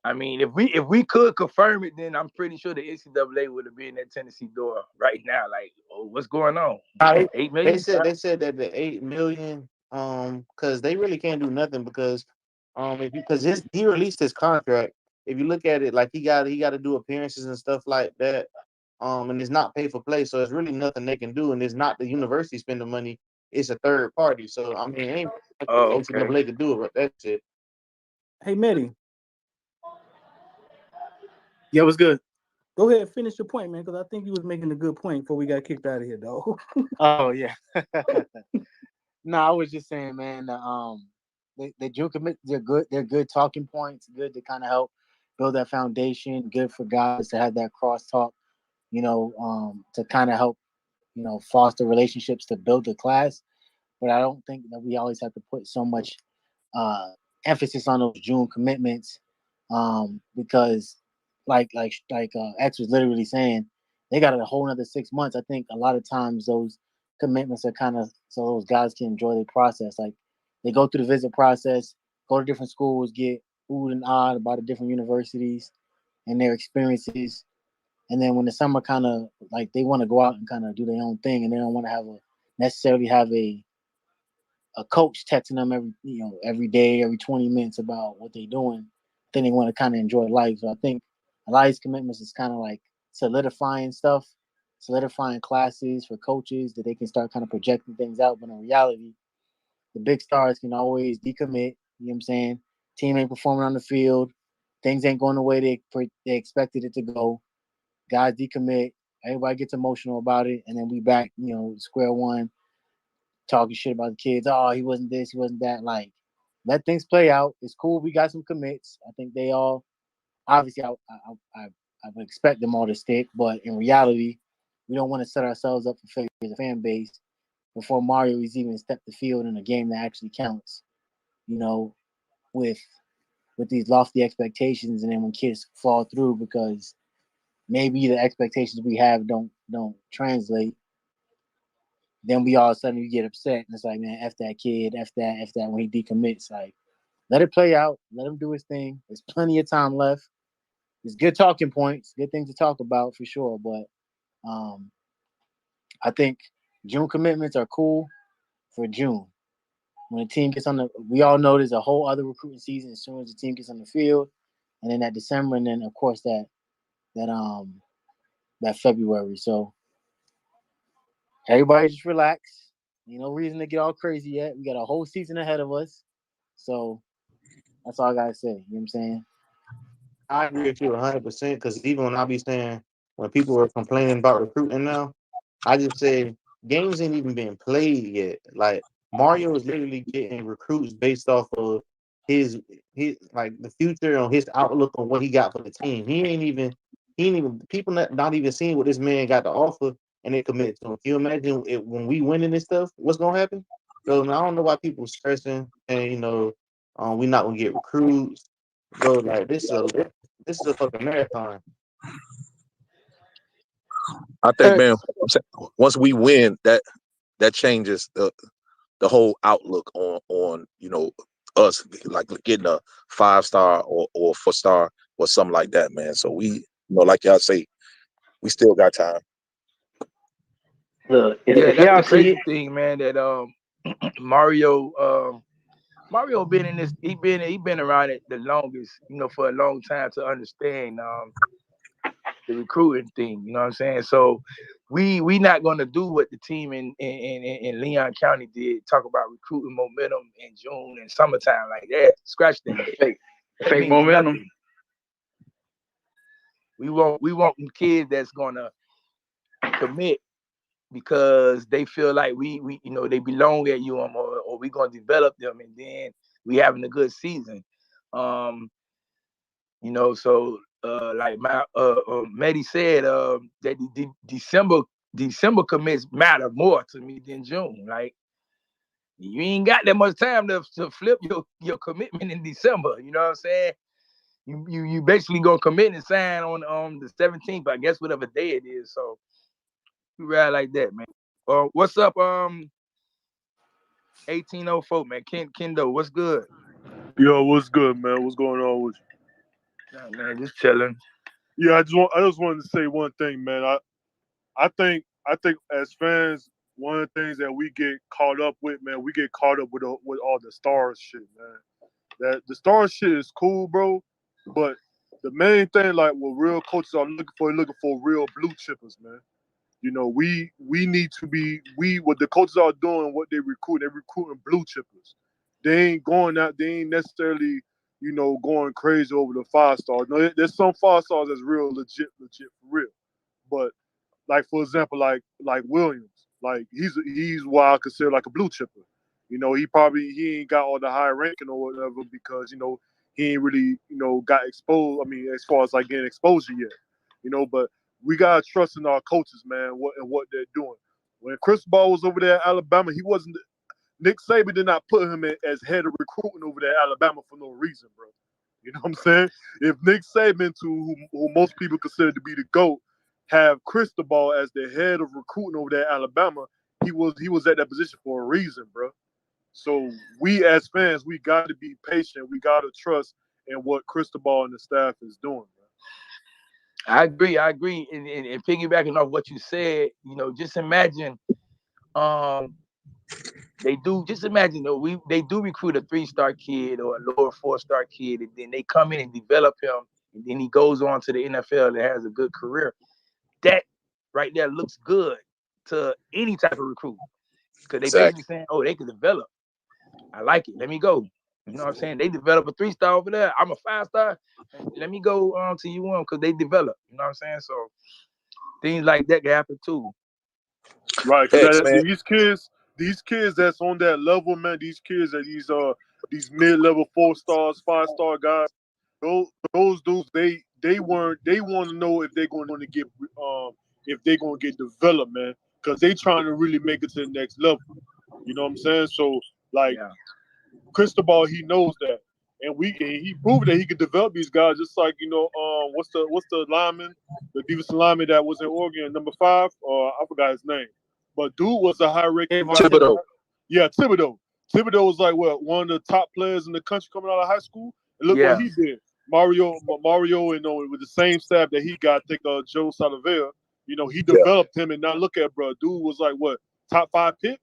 I mean, if we could confirm it, then I'm pretty sure the NCAA would have been at Tennessee door right now. Like, oh, what's going on? 8 million? They said that the 8 million, because they really can't do nothing, because he released his contract. If you look at it, like he got to do appearances and stuff like that, and it's not pay for play, so it's really nothing they can do, and it's not the university spending money; it's a third party. So I mean, ain't NCAA could do it, but that's it. Hey, Medi. Yeah, what's good? Go ahead and finish your point, man, because I think you was making a good point before we got kicked out of here, dog. Oh yeah. No, I was just saying, man. The June commit, they're good. They're good talking points. Good to kind of help build that foundation. Good for guys to have that crosstalk. To kind of help, foster relationships to build the class. But I don't think that we always have to put so much emphasis on those June commitments, because like X was literally saying, they got a whole another 6 months. I think a lot of times those commitments are kind of so those guys can enjoy the process. Like they go through the visit process, go to different schools, get oohed and awed about the different universities and their experiences. And then when the summer kind of like they want to go out and kind of do their own thing, and they don't want to necessarily have a coach texting them every day, every 20 minutes about what they're doing. Then they want to kind of enjoy life. So I think a lot of these commitments is kind of like solidifying classes for coaches that they can start kind of projecting things out. But in reality, the big stars can always decommit. You know what I'm saying? Team ain't performing on the field. Things ain't going the way they expected it to go. Guys decommit. Everybody gets emotional about it. And then we back, square one, talking shit about the kids. Oh, he wasn't this, he wasn't that. Like, let things play out. It's cool. We got some commits. I think they all, obviously, I would expect them all to stick. But in reality, we don't want to set ourselves up for failure as a fan base before Mario has even stepped the field in a game that actually counts. With these lofty expectations, and then when kids fall through because maybe the expectations we have don't translate, then we all of a sudden we get upset, and it's like, man, F that kid, F that when he decommits. Like, let it play out, let him do his thing. There's plenty of time left. There's good talking points, good things to talk about for sure. But I think June commitments are cool for June. when the team gets on the, we all know there's a whole other recruiting season as soon as the team gets on the field, and then that December, and then of course that February. So everybody just relax. Ain't no reason to get all crazy yet. We got a whole season ahead of us. So that's all I gotta say. You know what I'm saying? I agree with you 100% because even when I be saying when people are complaining about recruiting now, I just say games ain't even been played yet. Like Mario is literally getting recruits based off of his like the future on his outlook on what he got for the team. He ain't even people not even seeing what this man got to offer and they commit to him. Can you imagine when we winning this stuff, what's gonna happen? So I don't know why people stressing and we not gonna get recruits. Bro, like this is a fucking marathon. I think, man, once we win, that changes the whole outlook on us like getting a 5-star or 4-star or something like that, man. So we, like y'all say, we still got time. Look, Yeah, if that's y'all the see crazy it, thing, man. That Mario been in this. He been around it the longest, for a long time to understand the recruiting thing. You know what I'm saying? So we not gonna do what the team in Leon County did. Talk about recruiting momentum in June and summertime like that. Scratch that. That fake means momentum. nothing. We want kids that's gonna commit because they feel like we they belong at UM or we gonna develop them and then we having a good season. So like my Medi said that December commits matter more to me than June. Like you ain't got that much time to flip your commitment in December. You know what I'm saying? You basically gonna commit and sign on the 17th, I guess whatever day it is. So we ride like that, man. What's up, 1804, man? Kendo, what's good? Yo, what's good, man? What's going on with you? Nah, man, just chilling. Yeah, I just wanted to say one thing, man. I think as fans, one of the things that we get caught up with, man, we get caught up with all the stars shit, man. That the star shit is cool, bro, but the main thing, like what real coaches are looking for real blue chippers, man. We need to be what the coaches are doing, what they're recruiting blue chippers. They ain't going out, they ain't necessarily, going crazy over the 5-stars. No, there's some 5-stars that's real legit for real. But like for example, like Williams, like he's what I consider like a blue chipper. He ain't got all the high ranking or whatever because he ain't really got exposed. I mean, as far as like getting exposure yet, but we gotta trust in our coaches, man, what they're doing. When Cristobal was over there at Alabama, he wasn't. Nick Saban did not put him as head of recruiting over there at Alabama for no reason, bro. You know what I'm saying? If Nick Saban, who most people consider to be the GOAT, have Cristobal as the head of recruiting over there at Alabama, he was at that position for a reason, bro. So we as fans, we got to be patient. We got to trust in what Cristobal and the staff is doing, man. I agree. And piggybacking off what you said, just imagine, they do recruit a 3-star kid or a lower 4-star kid, and then they come in and develop him, and then he goes on to the NFL and has a good career. That right there looks good to any type of recruit because they basically saying, oh, they can develop. I like it. Let me go. You know what I'm saying? They develop a 3-star over there. I'm a 5-star. Let me go to UM because they develop. You know what I'm saying? So things like that can happen too. Right, because these kids that's on that level, man. These kids that these mid-level 4-stars, 5-star guys. Those dudes, they want to know if they're going to get developed, man, because they trying to really make it to the next level. You know what I'm saying? So like, Cristobal, he knows that, and he proved that he could develop these guys. Just like what's the lineman, the defensive lineman that was in Oregon, number 5, I forgot his name, but dude was a high-ranking Thibodeau. Yeah, Thibodeau. Thibodeau was like one of the top players in the country coming out of high school. And look what he did. Mario, and with the same staff that he got, I think Joe Salavea, he developed him, and now look at bro, dude was like what, top 5 pick?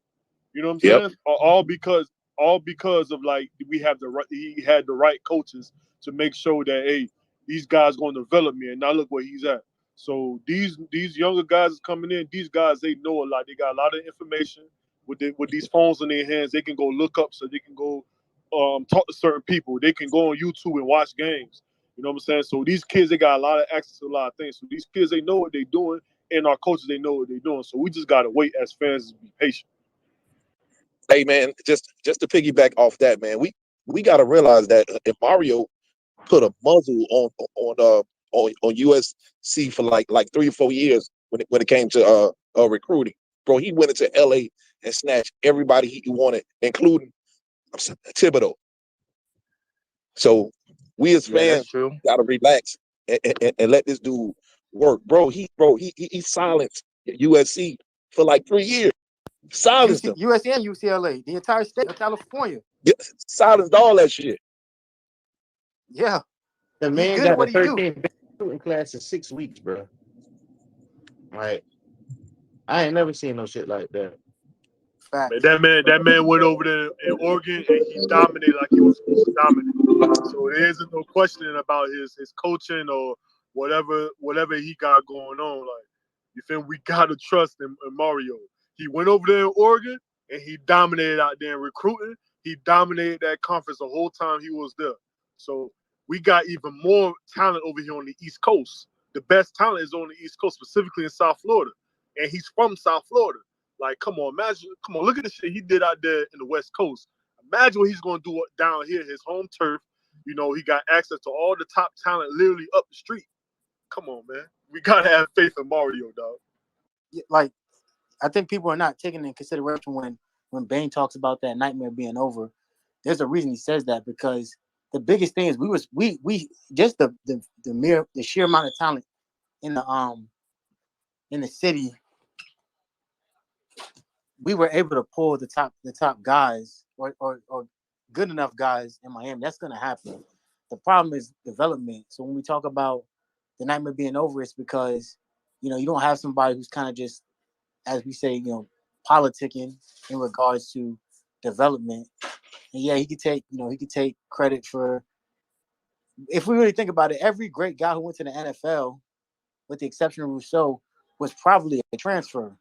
You know what I'm saying? All because all because of like we have the right. He had the right coaches to make sure that hey, these guys going to develop me, and now look where he's at. So these younger guys is coming in. These guys they know a lot. They got a lot of information with these phones in their hands. They can go look up, so they can go talk to certain people. They can go on YouTube and watch games. You know what I'm saying? So these kids they got a lot of access to a lot of things. So these kids they know what they're doing, and our coaches they know what they're doing. So we just gotta wait as fans to be patient. Hey man, just to piggyback off that, man, we got to realize that if Mario put a muzzle on USC for like 3 or 4 years when it came to recruiting, bro, he went into LA and snatched everybody he wanted, including Thibodeau. So we as fans got to relax and let this dude work, bro. He silenced USC for like 3 years. Silenced them. USC and UCLA, the entire state of California. Yeah, silenced all that shit. Yeah. The man got a 13 recruiting class in 6 weeks, bro. Like, I ain't never seen no shit like that. Man, that man went over there in Oregon and he dominated like he was supposed to dominate. So there isn't no questioning about his coaching or whatever he got going on. Like, you feel me? We gotta trust in Mario. He went over there in Oregon and he dominated out there in recruiting. He dominated that conference the whole time he was there. So we got even more talent over here on the East Coast. The best talent is on the East Coast, specifically in South Florida. And he's from South Florida. Like, come on, look at the shit he did out there in the West Coast. Imagine what he's going to do down here, his home turf. You know, he got access to all the top talent literally up the street. Come on, man. We got to have faith in Mario, dog. Like, I think people are not taking into consideration when Bane talks about that nightmare being over. There's a reason he says that, because the biggest thing is we just the sheer amount of talent in the city. We were able to pull the top guys or good enough guys in Miami. That's going to happen. The problem is development. So when we talk about the nightmare being over, it's because, you know, you don't have somebody who's kind of just, as we say, you know, politicking in regards to development. And yeah, he could take credit for, if we really think about it, every great guy who went to the NFL, with the exception of Rousseau, was probably a transfer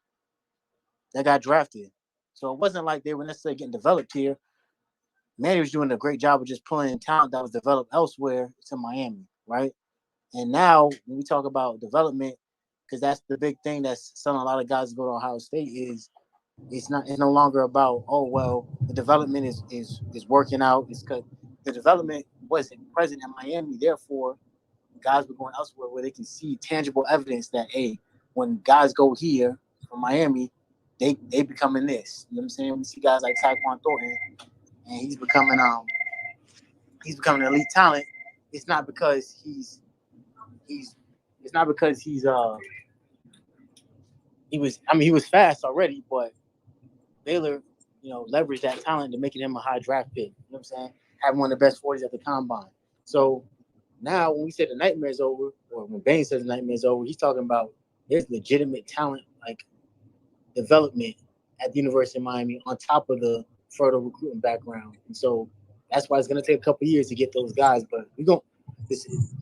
that got drafted. So it wasn't like they were necessarily getting developed here. Manny was doing a great job of just pulling in talent that was developed elsewhere to Miami, right? And now when we talk about development, because that's the big thing that's selling a lot of guys to go to Ohio State, is it's no longer about, oh well, the development is working out. It's because the development wasn't present in Miami, therefore guys were going elsewhere where they can see tangible evidence that, hey, when guys go here from Miami, they becoming this. You know what I'm saying? We see guys like Tyquan Thornton, and he's becoming an elite talent. It's not because he was fast already, but Baylor, you know, leveraged that talent to making him a high draft pick. You know what I'm saying? Having one of the best 40s at the combine. So now when we say the nightmare's over, or when Bane says the nightmare's over, he's talking about there's legitimate talent, like development at the University of Miami on top of the further recruiting background. And so that's why it's going to take a couple of years to get those guys. But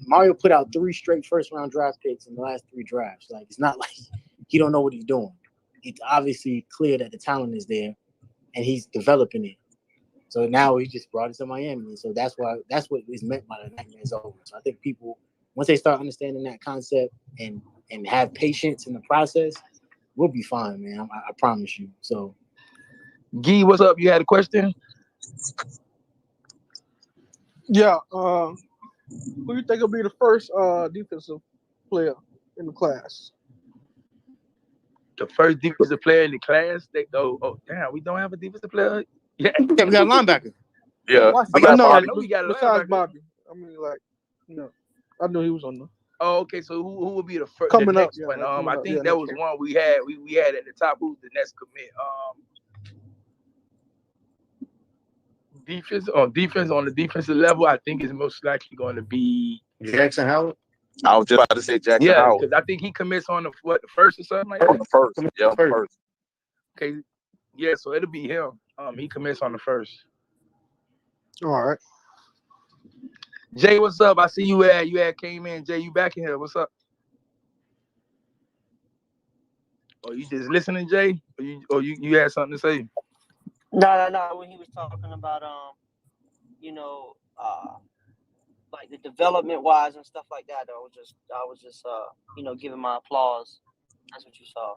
Mario put out 3 straight first-round draft picks in the last 3 drafts. Like, it's not like he don't know what he's doing. It's obviously clear that the talent is there, and he's developing it. So now he just brought it to Miami. And so that's what is meant by the nightmare's over. So I think people, once they start understanding that concept and have patience in the process, we'll be fine, man. I promise you. So, Gee, what's up? You had a question? Yeah. Who you think will be the first defensive player in the class? The first defensive player in the class? Damn, we don't have a defensive player? Yeah, we got a linebacker. Yeah. I know we got a besides linebacker. Bobby. I mean, like, you know, I knew he was on the. Oh, okay. So who would be the first? Coming the up, next yeah, one. like coming I up, think yeah, that was next one we had. We had at the top. Who's the next commit? Defense on the defensive level, I think is most likely going to be Jackson Howard. I was just about to say Jackson Yeah, Howard. because I think he commits on the first or something like On that. the first. Yeah, on the first. Okay. Yeah, so it'll be him. He commits on the first. All right. Jay, what's up? I see you had came in. Jay, you back in here. What's up? Or you just listening, Jay? Or you had something to say? No. When he was talking about like the development wise and stuff like that, I was just giving my applause. That's what you saw.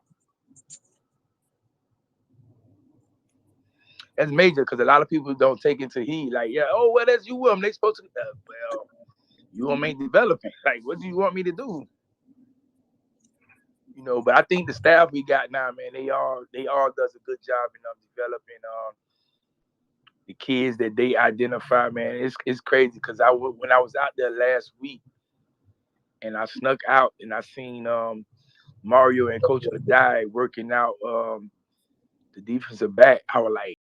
That's major because a lot of people don't take it to heed. Like, yeah, oh well, that's you. They supposed to. Well, you want me developing? Like, what do you want me to do? But I think the staff we got now, man, they all does a good job in developing the kids that they identify, man. It's crazy because when I was out there last week and I snuck out and I seen Mario and Coach Adai working out the defensive back, I was like,